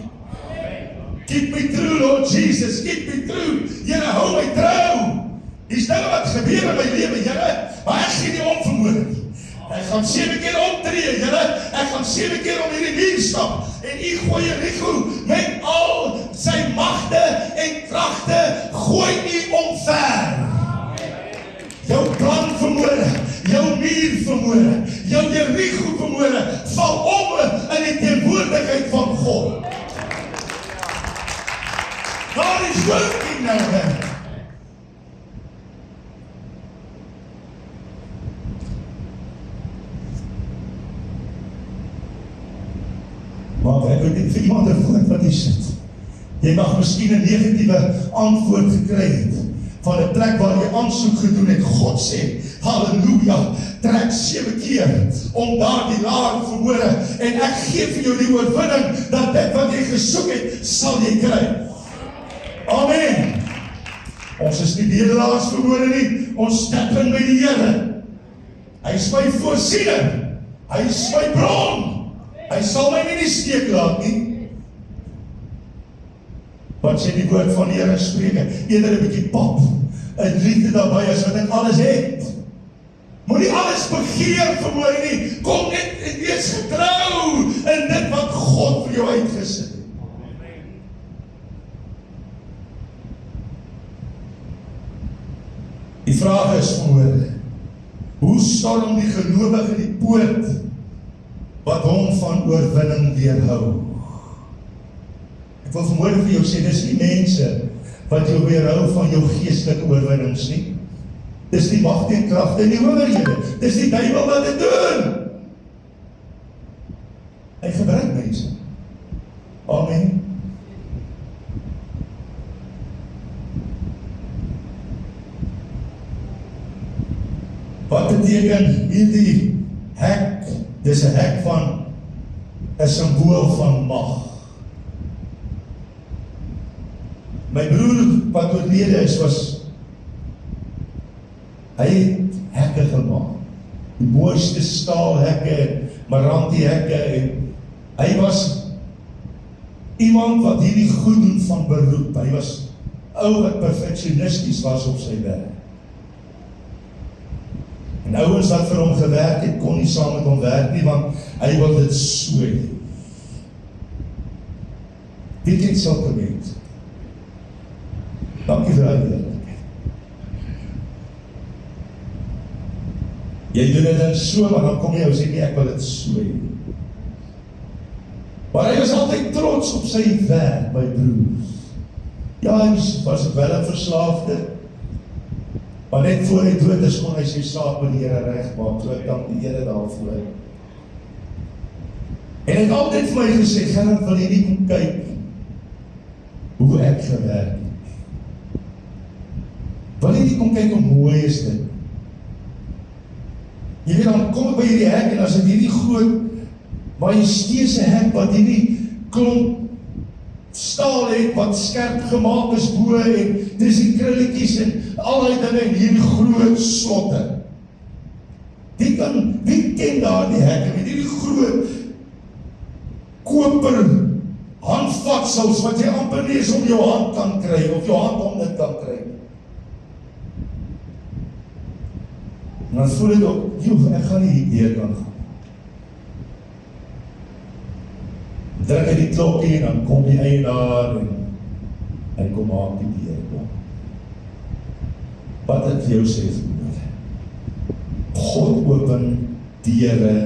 Keep me true, Lord Jesus, keep me true. Here, hou my trou. Dis dinge wat gebeur in my lewe, Here, maar ek sien nie om vanmôre nie. Ek gaan 7 keer optree, Here. Ek gaan 7 keer om hierdie muur stap. En u gooi Jericho met al sy magte en kragte, gooi u omver. Jou plan vanmôre, jou muur vanmôre, jou Jericho vanmôre, val om in die teenwoordigheid van God. God is working now then. Maar ek weet nie vir iemand ervoor wat hier sit. Jy mag miskien 'n negatiewe antwoord gekry het van 'n plek waar jy aansoek gedoen het. God sê, halleluja, trek 7 keer om daardie laar verhoore en ek gee vir jou die oorwinning dat dit wat jy gesoek het, sal jy kry. Amen. Ons is nie bedelaars verhoore nie, ons stap in by die Here. Hy is my voorsiening, hy is my bron. Hy sal my nie in die steek laat nie. Wat sê die woord van die Here Spreuke? Eerder 'n bietjie pap, 'n liefde daarbey as wat ek alles het. Moenie alles begeer vermoor nie. Kom net en wees getrou in dit wat God vir jou uitgesit het. Die vraag is vermoor, hoe storm die gelowige die poort wat hom van oorwinning weerhou? Ek wil vanmôre vir jou sê, dis nie mense wat jou weerhou van jou geestelike oorwinnings nie. Dis die magte en kragte en die owerhede. Dis die duiwel wat dit doen. Hy gebruik mense. Amen. beteken hierdie hek, dis 'n hek van 'n simbool van mag. My broer wat oorlede is, hy het hekke gemaak. Die mooiste staalhekke, Maranthe hekke, en hy was iemand wat hierdie goed doen van beroep. Hy was ou wat perfeksionisties was op sy werk. En ouens wat vir hom gewerk het, kon nie saam met hom werk nie, want hy wil dit sooi. Wie ken sulke mense? Dankie vir die eerlikheid. Jy doen dit dan so, maar dan kom jy en sê nie, ek wil dit sooi. Maar hy was altyd trots op sy werk, my broers. Ja, hy was wel 'n verslaafde, maar net voor hy dood is, kon hy sy saak met die Here regmaak, so ek dank die Here daarvoor. En hy het altyd vir my gesê, Gerard, wil jy nie kom kyk hoe ek gewerk het? Wil jy nie kom kyk hoe mooi is dit? Jy weet, dan kom ek by hierdie hek, en as dit hierdie groot, majesteuse hek, wat hierdie klomp staal het, wat skerp gemaak is bo, en dis die krulletjies, en al die dinge, en hierdie groot slotte. Wie ken daar die hekke, met hierdie groot, koper, handvatsels, wat jy amper nie eens om jou hand kan kry, of jou hand om dit kan kry. En dan voel dit ook, ek gaan nie hier kan gaan. Druk hy die klokkie, en dan kom die eienaar, en hy kom maak die deur kom. Wat het vir jou sê vanmôre? God open deure,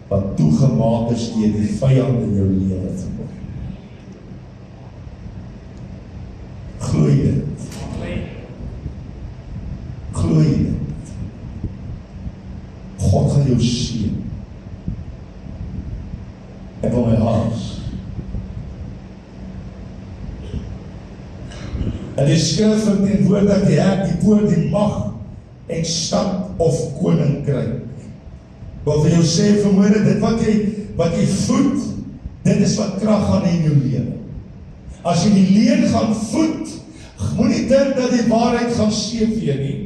wat toegemaak is deur die vyand in jou lewe vanmôre. Glo jy dit? Glo jy dit? God gaan jou seën. Ek wil my huis. En die skrif verteenwoordig die hek, die woord, die mag en stad of koninkryk. Wat vir jou sê vanmôre, dit wat jy voed, dit is wat krag gaan in jou lewe. As jy die leuen gaan voed, moenie dink dat die waarheid gaan seëvee nie.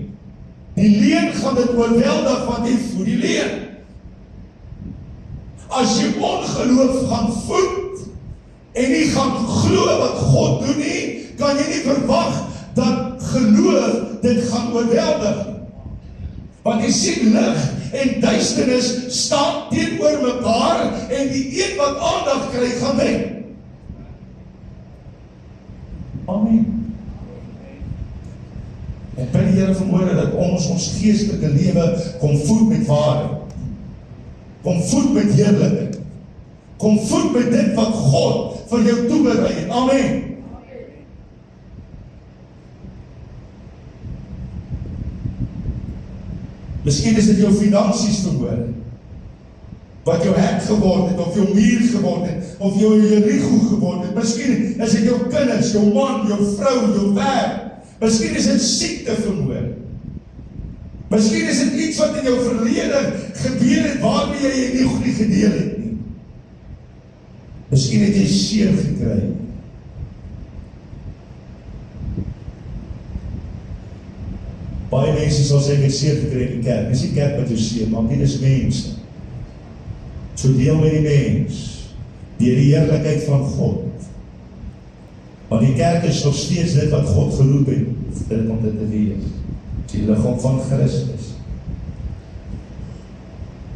Die leuen gaan dit oorweldig wat jy voed, die leuen. As jy ongeloof gaan voed, en nie gaan glo wat God doen nie, kan jy nie verwag dat geloof dit gaan oorweldig. Want jy sien lig en duisternis staan teenoor mekaar, en die een wat aandag kry, gaan wen. Amen. Ek bid die Here vanmôre dat ons geestelike lewe kom voed met waarheid. Kom voed met heerlikheid. Kom voed met dit wat God vir jou toeberei het. Amen. Miskien is dit jou finansies vanmôre, wat jou hek geword het, of jou muur geword het, of jou Jerigo geword het. Miskien is dit jou kinders, jou man, jou vrou, jou werk. Miskien is dit siekte vanmôre. Miskien is dit iets wat in jou verlede gebeur het, waarmee jy nie gedeel het nie. Miskien het jy seer gekry. Baie mense sal sê, ek het seer gekry in die kerk. Dis die kerk wat jou seer maak, nie dis mense. So deel met die mens, deur die heerlikheid van God. Want die kerk is nog steeds dit wat God geroep het, dit om dit te wees. Die liggaam van Christus.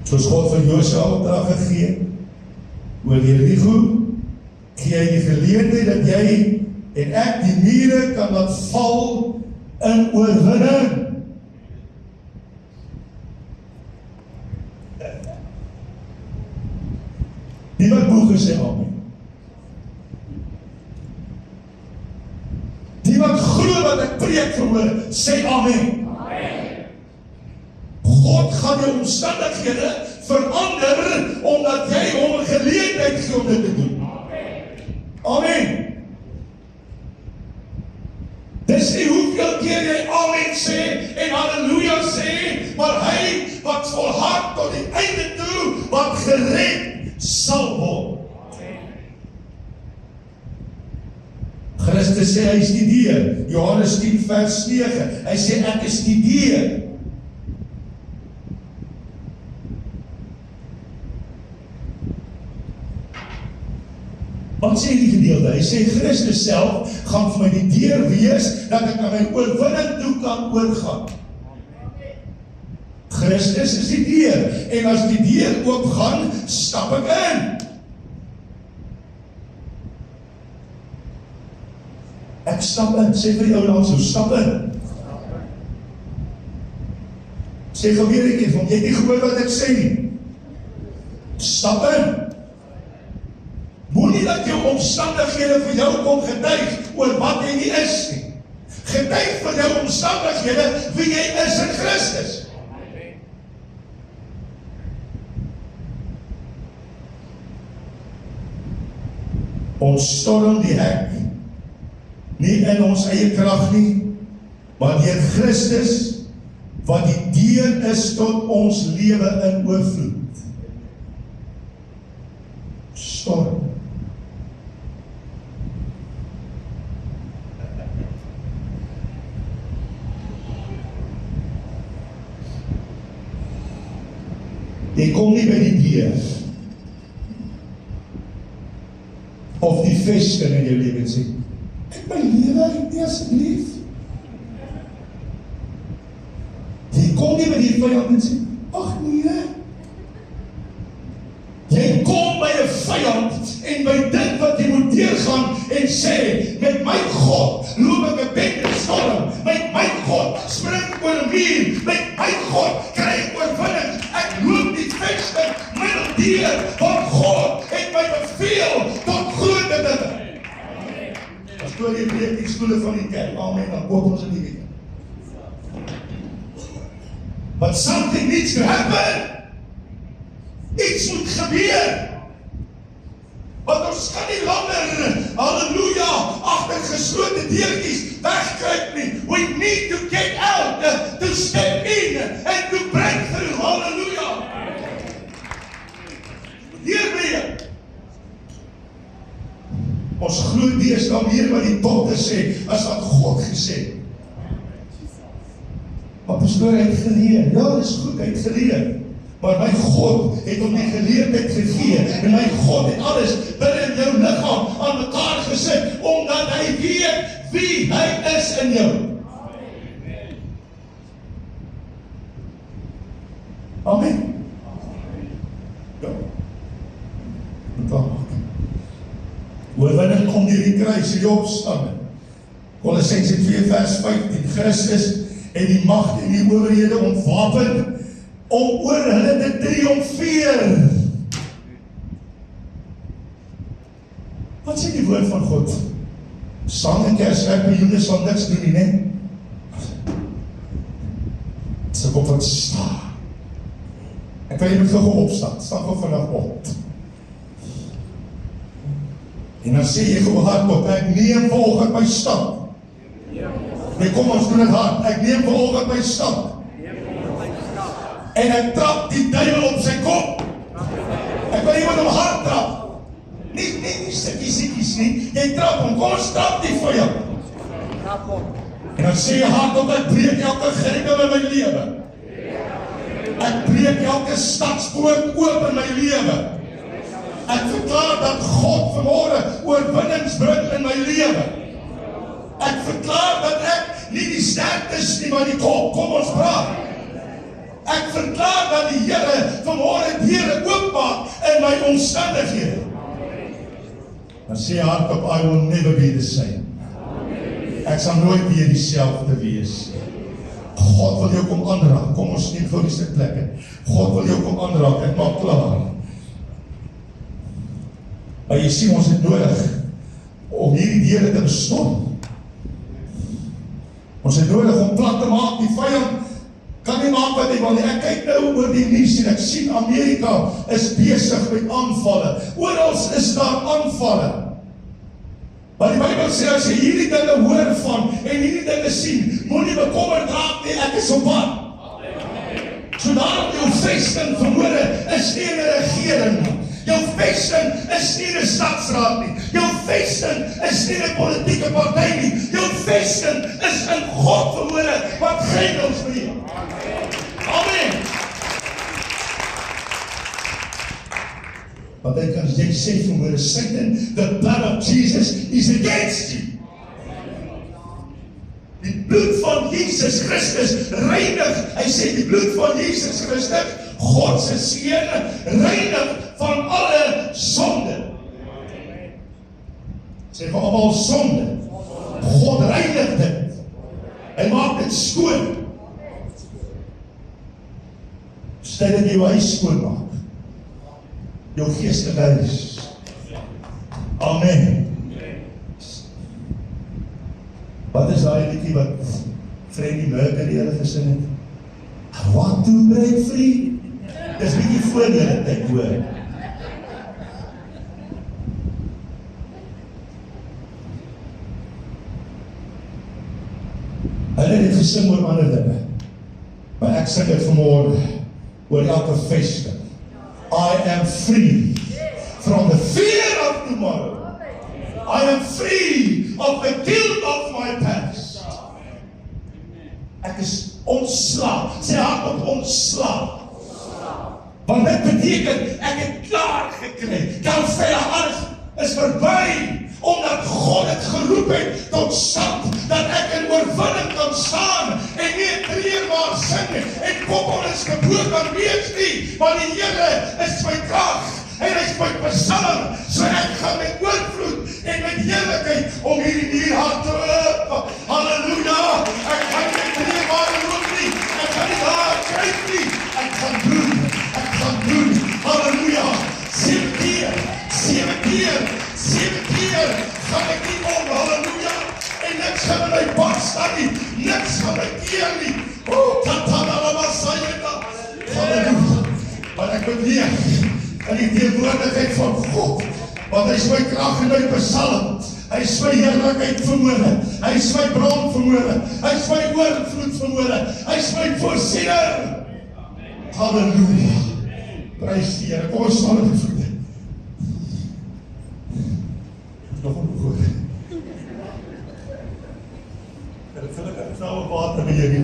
Soos God vir Josua opdrag gegee, oor Jerigo, gee hy die geleentheid dat jy en ek die mure kan laat val in oorwinning. Die wat moeg is, sê amen. Die wat glo wat ek preek vanmôre, sê amen. God gaan jou omstandighede verander, omdat jy hom 'n geleentheid gee om dit te doen. Amen. Dis nie hoeveel keer jy amen sê en halleluja sê, maar hy wat volhard tot die einde toe, wat gered sal word. Christus sê, hy is die deur. Johannes 10 vers 9, hy sê, ek is die deur. Wat sê die gedeelte? Hy sê, Christus self gaan vir my die deur wees, dat ek aan my oorwinning toe kan oorgaan. Christus is die deur, en as die deur oopgaan, stap ek in. Ek stap in, sê vir die ou langs, so stap in. Sê gou weer ek, want jy het nie gehoor wat ek sê nie. Stap in. Moenie dat jou omstandighede vir jou kom getuig oor wat jy nie is nie. Getuig vir jou omstandighede wie jy is in Christus. Ons storm die hek, nie in ons eie krag nie, maar deur Christus, wat die deur is tot ons lewe in oorvloed. Storm. Jy kom nie by die deur of die vesting in jou lewe en sê, ek my lewe nie asseblief. Jy kom nie by die vyand en sê, ag nee. Jy kom by 'n vyand en by dit wat jy moet deurgaan en sê, met my God loop ek 'n bendestorm, met my God spring oor 'n muur, met my God kry ek oorwinning. Ek loop die vesting middeldeur, want God het my beveel tot groot dinge. As toe jy breek die stoele van die kerk, amen, dan koop ons in die week. But something needs to happen. Iets moet gebeur. Want ons kan nie langer, halleluja, agter geslote deurtjies wegkruip nie. We need to get out, to step in, and to break through, halleluja. Deurbreek. Ons glo deesdae meer wat die dokter sê, as wat God gesê het. Maar pastoor, hy het geleer. Ja, dis goed, hy het geleer. Maar my God het hom die geleerdheid gegee, en my God het alles binne in jou liggaam aan mekaar gesit, omdat hy weet wie hy is in jou. Amen. Ja. Oorwinning kom deur die kruis, die opstanding. Kolossense 2 vers 15, Christus het die mag en die owerhede ontwapen, om oor hulle te triomfeer. Wat sê die woord van God? Sang en kerswerk by Jonas sal niks doen nie, ne? Sy kom van staan. Ek wil jy moet gou opstaan, staan gou vandag op. En dan sê jy gou hardop, ek neem vanoggend my stap. Nee, kom ons doen het hard, ek neem vanoggend my stap. En ek trap die duiwel op sy kop. Ek wil iemand om hard trap. Nie stikkies nie. Jy trap hom, kom ons trap die vyand. En dan sê jy hardop, ek breek elke grendel in my lewe. Ek breek elke stadspoort oop in my lewe. Ek verklaar dat God vanmôre oorwinnings bring in my lewe. Ek verklaar dat ek nie die sterktes nie, maar die kop. Kom ons praat. Ek verklaar dat die Here vanmôre deure oopmaak in my omstandighede. Dan sê hardop, I will never be the same. Ek sal nooit weer dieselfde wees. God wil jou kom aanraak. Kom ons neem gou die stuk plekke. God wil jou kom aanraak. Ek maak klaar. Maar jy sien, ons het nodig om hierdie deure te bestorm. Ons het nodig om plat te maak. Die vyand kan nie maak wat hy wil nie. Ek kyk nou oor die nuus en ek sien Amerika is besig met aanvalle. Oral is daar aanvalle. Maar die Bybel sê, as jy hierdie dinge hoor van en hierdie dinge sien, moenie bekommerd raak nie, ek is op pad. So daarom jou vesting vanmôre is nie 'n regering nie. Jou vesting is nie 'n stadsraad nie. Jou vesting is nie 'n politieke party nie. Jou vesting is in God vanmôre wat grendels breek. Amen. Want hy kan jy sê vanmôre, Satan, the blood of Jesus is against you. Die bloed van Jesus Christus reinig. Hy sê die bloed van Jesus Christus, God se seun, reinig van alle sonde. Sê vir almal sonde. God reinig dit. Hy maak dit skoon. Stel dit jou huis skoon maak. Jou geestelike huis. Amen. Wat is daai liedjie wat Freddie Mercury hulle gesing het? I want to break free. Dis bietjie voor julle tyd, hoor. Hulle het gesing oor ander dinge. Maar ek sing dit vanmôre oor elke vesting. I am free from the fear of tomorrow. I am free of the guilt of my past. Ek is ontslae. Sê hardop ontslae. Want dit beteken ek het klaar gekry. Kan sê alles is verby. Omdat God het geroep het tot stand, dat ek in oorwinning kan staan en nie treur maar sing en koppel is geboord kan wees nie, want die Here is my krag en hy is my besalm, so ek gaan met oorvloed en met heerlikheid om hierdie hart te loop. Halleluja, ek gaan nie treur maar loop nie, ek gaan nie daar kryp nie, ek gaan doen, halleluja, 7 keer, gaan ek nie om, halleluja, en niks gaan in my pad staan nie, niks gaan my keer nie, halleluja, want ek beweeg in die teenwoordigheid van God, want hy is my krag en my besalm, hy is my heerlikheid vanmôre, hy is my bron vanmôre, hy is my oorvloed vanmôre, hy is my voorsiener, halleluja, prys die Here, kom ons staan op die voete. Nog ongehoor. Gelukkig is nou 'n water by hierdie.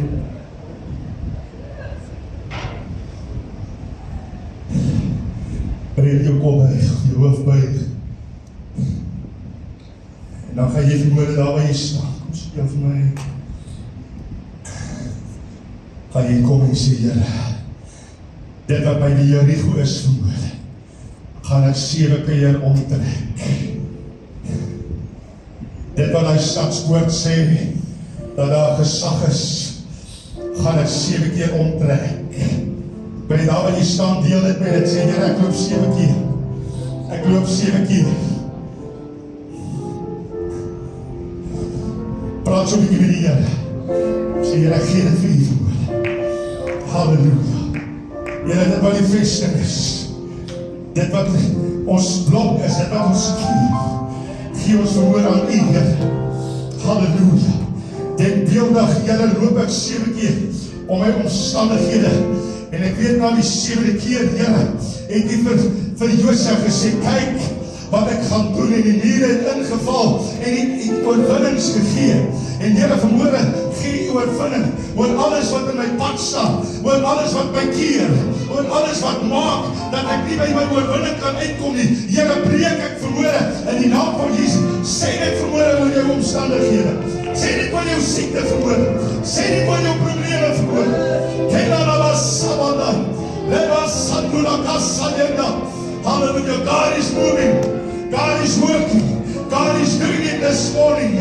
Breek jou kop buig, jou hoof buig. En dan gaan jy vanmôre daar waar jy staan. Kom sê jou vir my. Gaan jy kom en sê, Here, dit wat by die Jerigo is vanmôre, gaan ek 7 keer omtrek. Dit wat hy stadspoort sê, dat daar gesag is, gaan ek 7 keer omtrek. By daar waar jy staan, deel dit met dit, sê, Here, ek loop 7 keer. Ek loop 7 keer. Praat so 'n bietjie met die Here. Sê, Here, ek gee dit vir U vanmôre. Halleluja. Here, dit wat die vesting is, dit wat ons blok is, dit wat ons gee ons verhoor aan U, Here. Halleluja. Dit deeldag, Here, loop ek 7 keer om my omstandighede. En ek weet na die 7de keer, Here, het U vir Josef gesê, kyk wat ek gaan doen, en die mure het ingeval en het oorwinnings gegee. En Here, vanmôre gee U oorwinning oor alles wat in my pad staan, oor alles wat my keer, oor alles wat maak dat ek nie by my oorwinning kan uitkom nie. Here, breek ek vanmôre in die naam van Jesus. Sê dit vanmôre oor jou omstandighede. Sê dit oor jou siekte vanmôre. Sê dit oor jou probleme vanmôre. Hallelujah. God is moving. God is working. God is doing it this morning.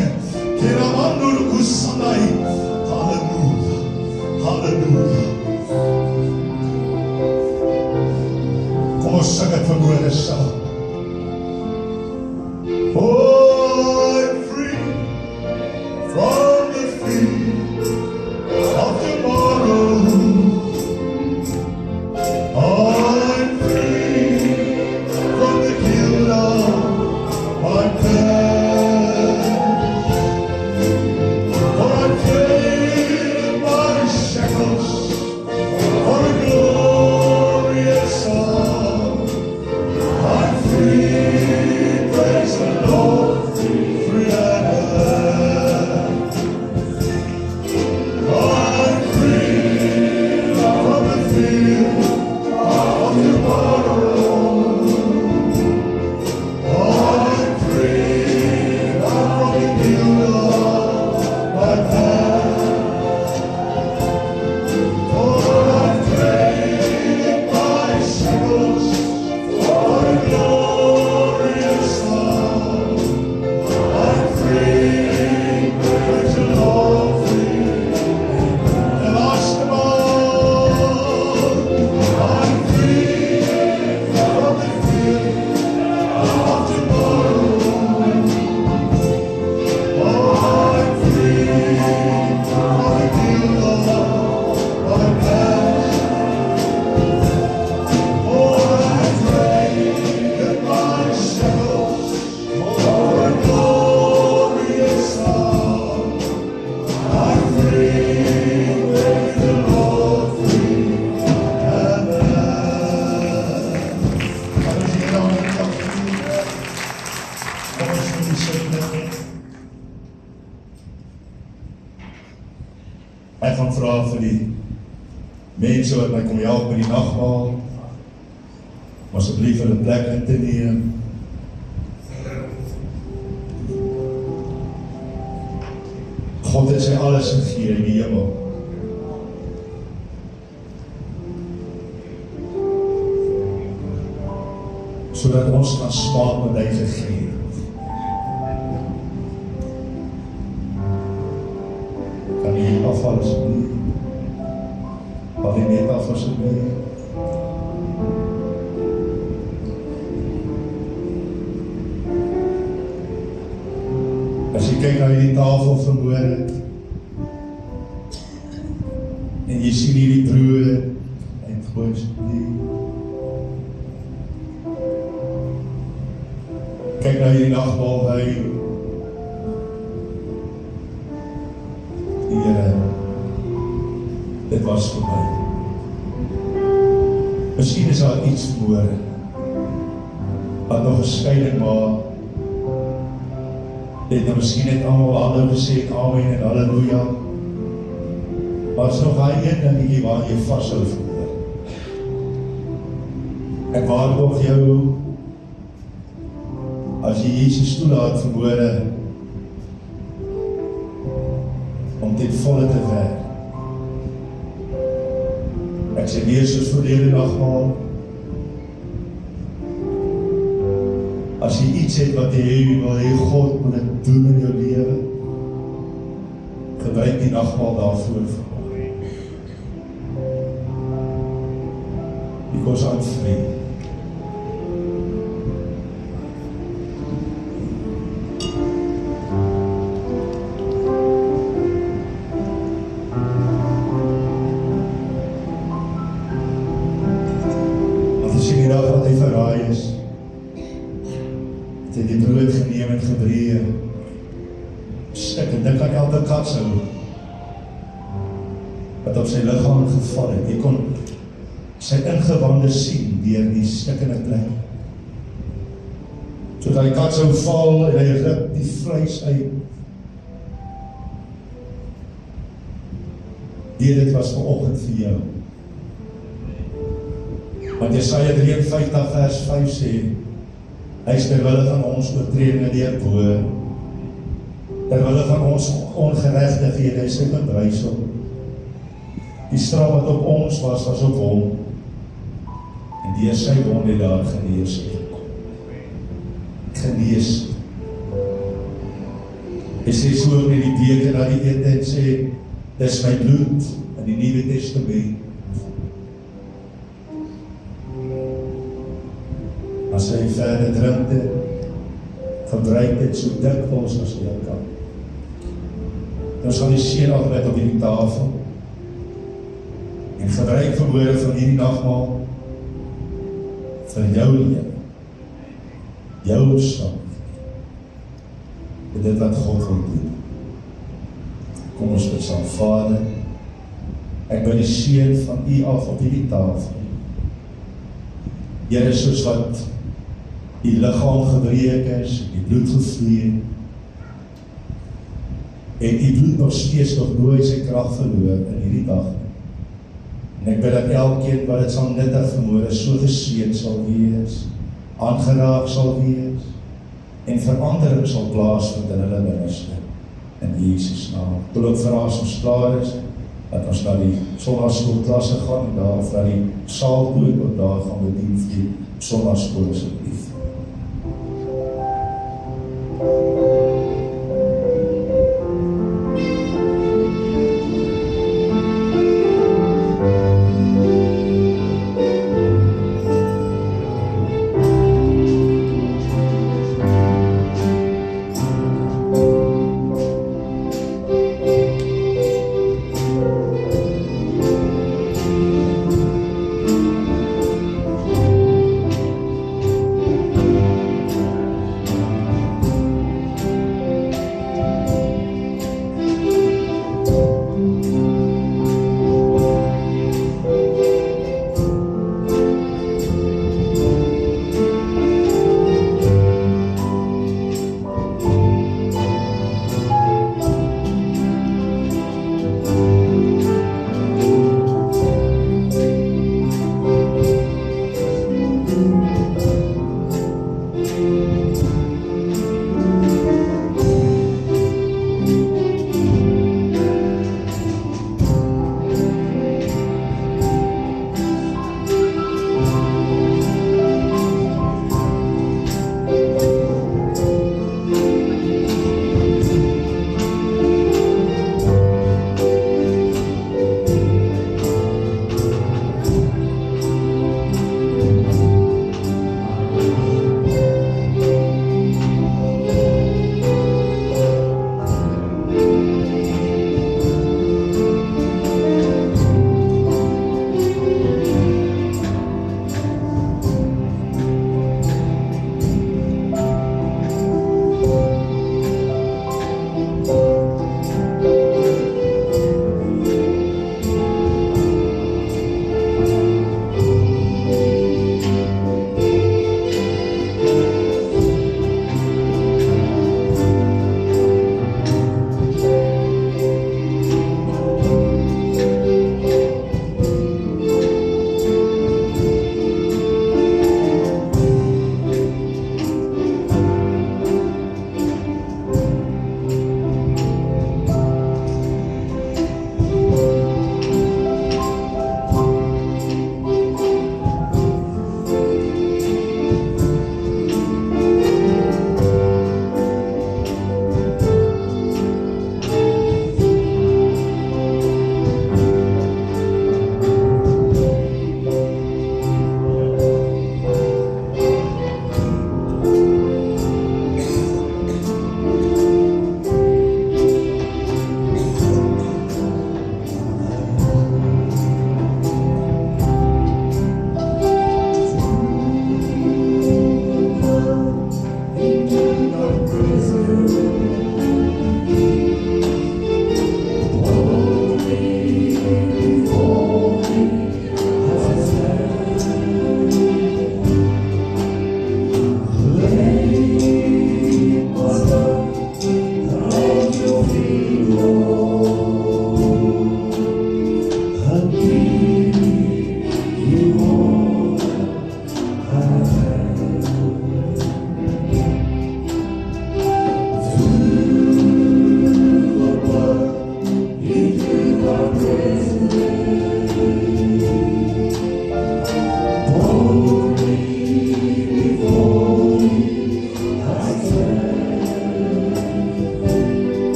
Hallelujah. Hallelujah. Kom ons sing dit vanmôre saam. Oh, I'm free from the fear of tomorrow. I'm free from the guilt of my past. For I trade my shackles for a Ek gaan vra vir die mense wat my kom help met die nagmaal, om asseblief hulle plek in te neem. God het sy alles gegee in die hemel. Sodat ons kan smaak wat hy gegee het. Kan jy afval asseblief? Val jy net af asseblief? As jy kyk na die tafel vanmôre en jy sien hierdie brood en gooi asseblief. Kyk na hierdie nagmaalwyn. Here, dit was vir my. Miskien is daar iets vermoorde wat nog 'n skeiding maak. Dit nou miskien net almal hande gesê amen en halleluja. Maar is nog daai een dingetjie waar jy vashou vermoorde. Ek waarborg jou, as jy Jesus toelaat vermoorde om ten volle te werk. Ek sê weer soos verlede nagmaal, as jy iets het wat jy wil hê God moet dit doen in jou lewe, gebruik die nagmaal daarvoor vir my. Because I'm free. Het hy die brood geneem en gebreë, stik en dink aan elke katsou wat op sy liggaam geval het. Jy kon sy ingewande sien deur die stikkende plek. So dat die katsou val en hy rip die vleis uit. Dit was vanoggend vir jou. Want Jesaja 53 vers 5 sê, hy is terwille van ons oortredinge deurboor, terwille van ons ongeregtighede is sy bedrysel. Die straf wat op ons was op hom, en deur sy wonde het daar geneesing gekom. Genees. Hy sê so met die beker na die ete en sê, dis my bloed in die Nuwe Testament. As hy verder drink het, gebruik dit so dikwels as jy kan. Ons gaan die seën afbid op hierdie tafel en gebruik verwoorde van hierdie nagmaal vir jou lewe, jou stand, en dit wat God wil doen. Kom ons bid saam. Vader, ek bid die seën van U af op hierdie tafel. Here, soos wat die liggaam gebreek is, die bloed gevloei, en die bloed nog steeds nog nooit sy krag verloor in hierdie dag. En ek bid dat elkeen wat dit sal nuttig vermoor, so geseën sal wees, aangeraak sal wees, en verandering sal plaasvind in hulle binneste, in Jesus naam. Wil ook vir ons klaar is, dat ons na die sondagskoolklasse gaan, en daar na die saal toe, en ook daar gaan bedien vir die sondagskool asseblief.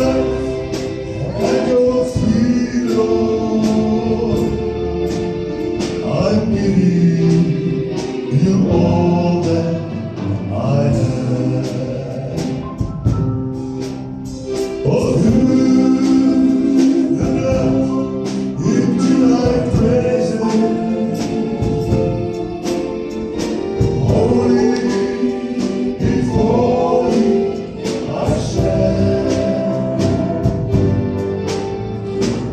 life at your feet, Lord. I'm giving you all that I have. Oh, through the night, into thy presence, holy before thee I stand.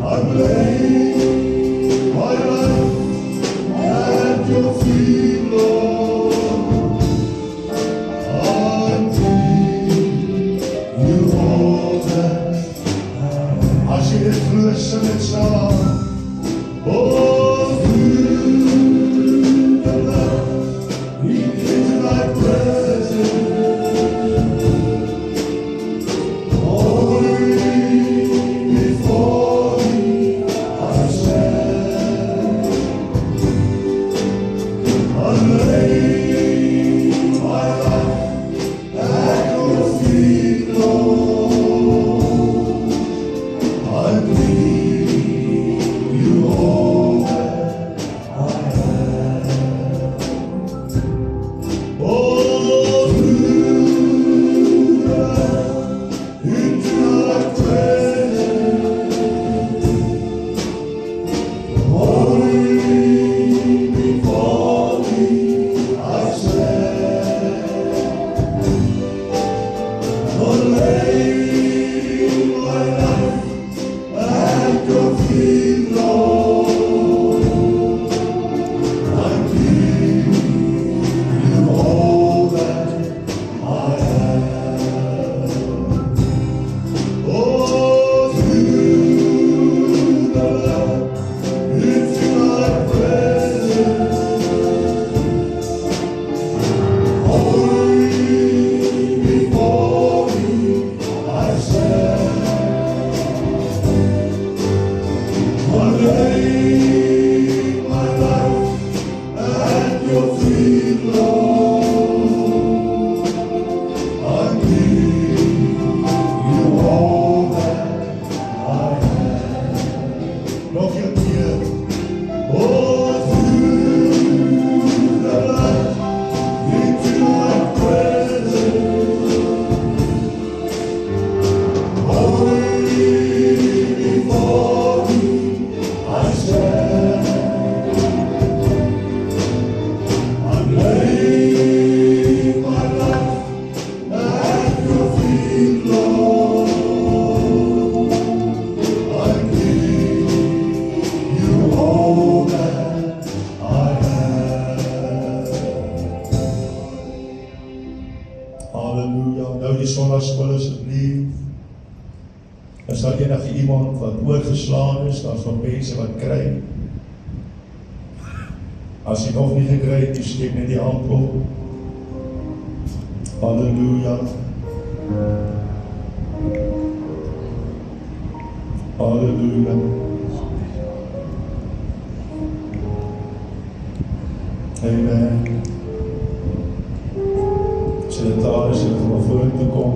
I'm laying my life at your feet, Lord. I'm giving you all that I as jy dit glo, sing dit saam. Oh, through the night, into thy presence, holy before thee I stand. I'm laying my life at your feet, Lord. I'm giving you all that I have. Oh, through the night, into thy presence, holy before thee I stand. I'm laying my life at your feet, Lord. I'm giving you all that I have. Oh, through the night, into thy presence, holy before thee I stand. I'm laying my life at your feet, Lord. I'm giving you all that I have. Nog een keer. Oh, through the night, into thy presence, holy before thee I stand. I'm laying my life at your feet, Lord. I'm giving you all that I have. Halleluja. Nou die sondagskool asseblief. Is daar enige iemand wat oorgeslaan is? Daar's nog mense wat kry. As jy nog nie gekry het, jy steek net die hand op. Halleluja. Halleluja. Amen. As jy dit daar is, jy kan maar vorentoe kom.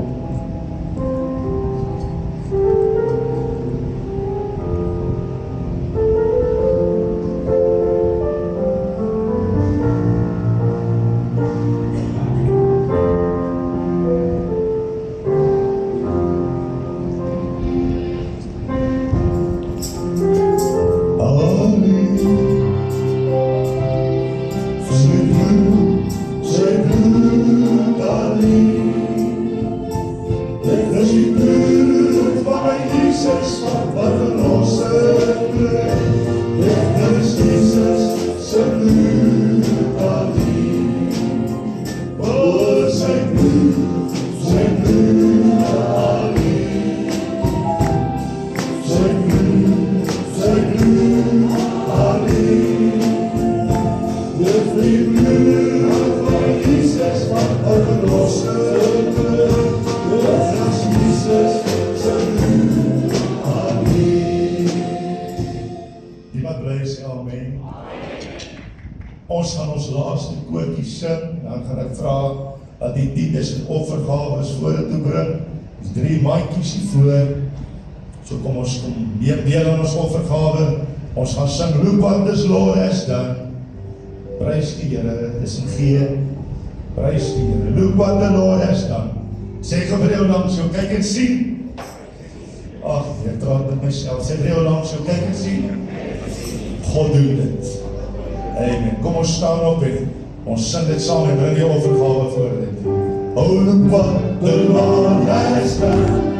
Ons gaan ons laaste koortjie sing, dan gaan ek vra dat die tiendes en offergawes vorentoe bring. Dis 3 mandjies hier voor. So kom ons kom deel aan ons offergawe. Ons gaan sing, look what this Lord has done. Prys die Here, dis in G. Prys die Here, look what the Lord has done. Sê vir jou langs jou, kyk en sien. Ag, ek praat met myself. Sê vir jou langs jou, kyk en sien. God doen dit. Amen. Kom ons staan op en ons sing dit saam en bring die offergawe voor dit. Oh, look what the Lord has done.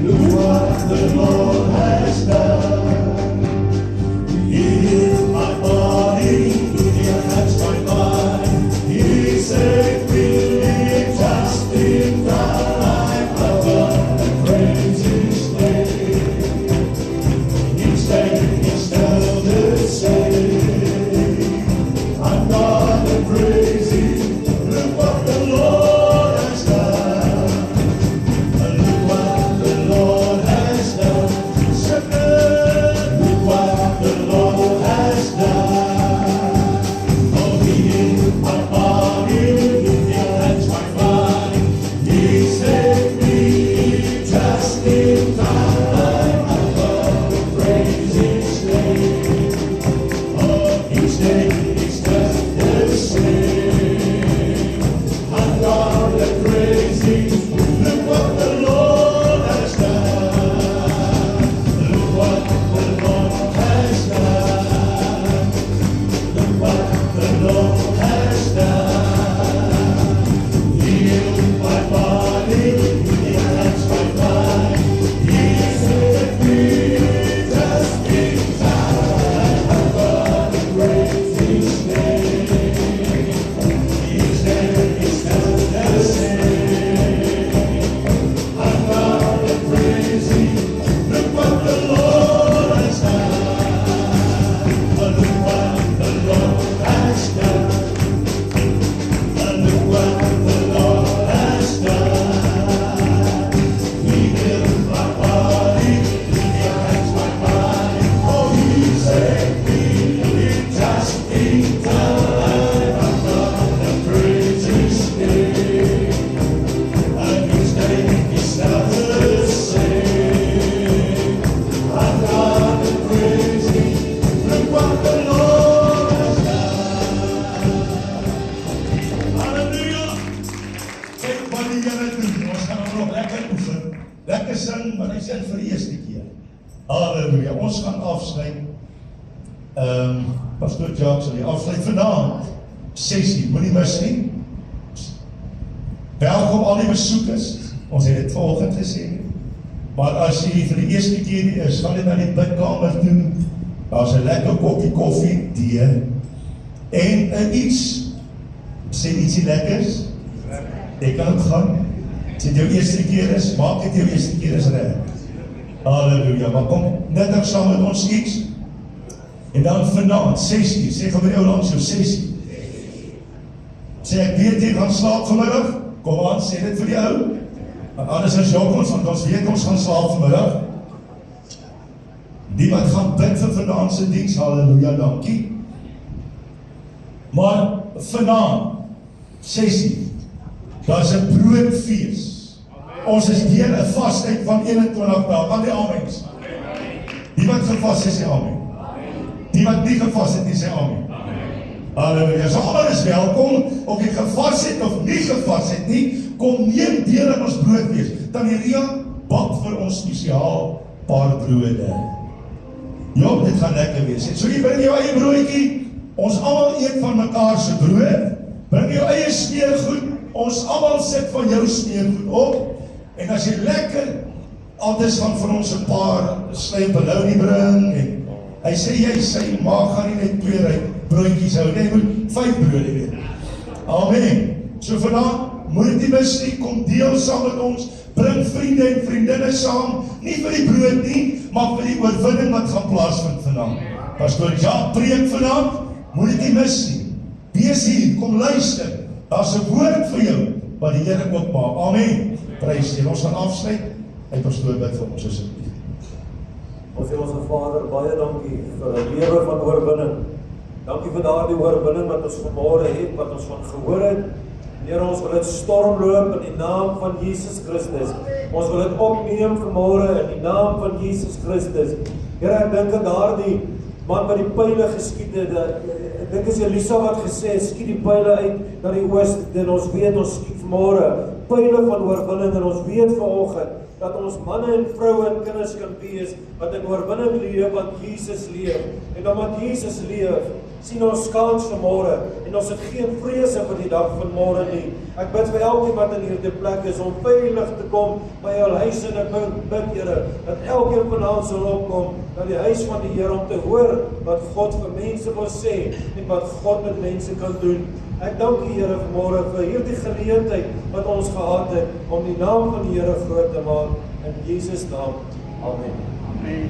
Look what the Lord has done. He healed my body, He touched my mind, He saved me, just in time. I've got to praise His name. Each day He's still the same. I've got to praise Him. Look what the Lord has done. Look what the Lord has done. Look what the Lord has done. Oh, He healed my body, He touched my mind, He saved me just in time. I'm gonna praise His name. Oh, each day He's just the same. I'm gonna praise Him. Look what the Lord has done. Look what the Lord has done. Look what the Lord has done. He healed my body, He touched my mind, He saved me just in time. I'm gonna praise His name. Each day He's still the same. I'm gonna praise Him. Look what the Lord has done. Look what the Lord has done. Look what the Lord has done. He healed my body, He touched my mind. Oh, He saved me just in time. I'm gonna praise His name. And His name is not the same. I'm gonna praise Him. Look what the Lord has done. Halleluja. Kyk wat die Here doen. Ons gaan nog lekker oefen. Lekker sing, maar hy sing vir die eerste keer. Halleluja. Ons gaan afsluit. Pastor Jacques sal die afsluit vanaand. 6:00, moenie mis nie. Welkom al die besoekers. Ons het dit vanoggend gesê. Maar as jy vir die eerste keer hier is, gaan jy na die bidkamer toe. Daar's 'n lekker koppie koffie, tee en iets. Sê ietsie lekkers. Jy kan ook gaan. As dit jou eerste keer is, maak dit jou eerste keer is reg. Halleluja. Maar kom net saam met ons iets. En dan vanaand 6:00, sê gaan by jou langs jou 6:00. Sê ek weet jy gaan slaap vanmiddag. Kom aan, sê dit vir die ou. Want anders is jok ons, want ons weet ons gaan slaap vanmiddag. Die wat gaan bid vir vanaand se diens, halleluja, dankie. Maar vanaand 6:00, daar's 'n broodfees. Ons is deur 'n vastyd van 21 dae. Aan die amens. Die wat gevas het, sê amen. Die wat nie gevas het nie, sê amen. Halleluja. So almal is welkom, of jy gevas het of nie gevas het nie, kom neem deel aan ons broodfees. Tannie Ria bak vir ons spesiaal paar brode. Ja, dit gaan lekker wees. So jy bring jou eie broodjie, ons almal eet van mekaar se brood, bring jou eie smeergoed, ons almal sit van jou smeergoed op, en as jy lekker, altyd gaan vir ons 'n paar slyp bologna bring, en hy sê jy, sy maag gaan nie net 2 broodjies hou, jy moet 5 brode weet. Amen. So vanaand, moet nie mis nie, kom deel saam met ons, bring vriende en vriendinne saam, nie vir die brood nie, maar vir die oorwinning wat gaan plaasvind vanaand. Pastor Jacques preek vanaand, moet dit nie mis nie. Wees hier, kom luister, daar's 'n woord vir jou, wat die Here ook maak. Amen. Prys die, ons gaan afsluit, hy pastoor bid vir ons asseblief. Ons Vader, baie dankie vir 'n lewe van oorwinning. Dankie vir daardie oorwinning wat ons vanmôre het, wat ons van gehoor het, Here, ons wil dit stormloop in die naam van Jesus Christus. Ons wil dit opneem vanmôre in die naam van Jesus Christus. Here, ek dink aan daardie man wat die pyle geskiet het. Ek dink is Elisa wat gesê het, skiet die pyle uit na die ooste. En ons weet, ons skiet vanmôre pyle van oorwinning en ons weet vanoggend dat ons manne en vroue en kinders kan wees wat in oorwinning leef, want Jesus leef. En omdat Jesus leef, sien ons kans vanmôre en ons het geen vrese vir die dag van môre nie. Ek bid vir elkeen wat in hierdie plek is om veilig te kom by hul huis en ek bid, Here, dat elkeen vanaand sal opkom na die huis van die Here om te hoor wat God vir mense wil sê en wat God met mense kan doen. Ek dank U, Here, vanmôre vir hierdie geleentheid wat ons gehad het om die naam van die Here groot te maak in Jesus naam. Amen. Amen.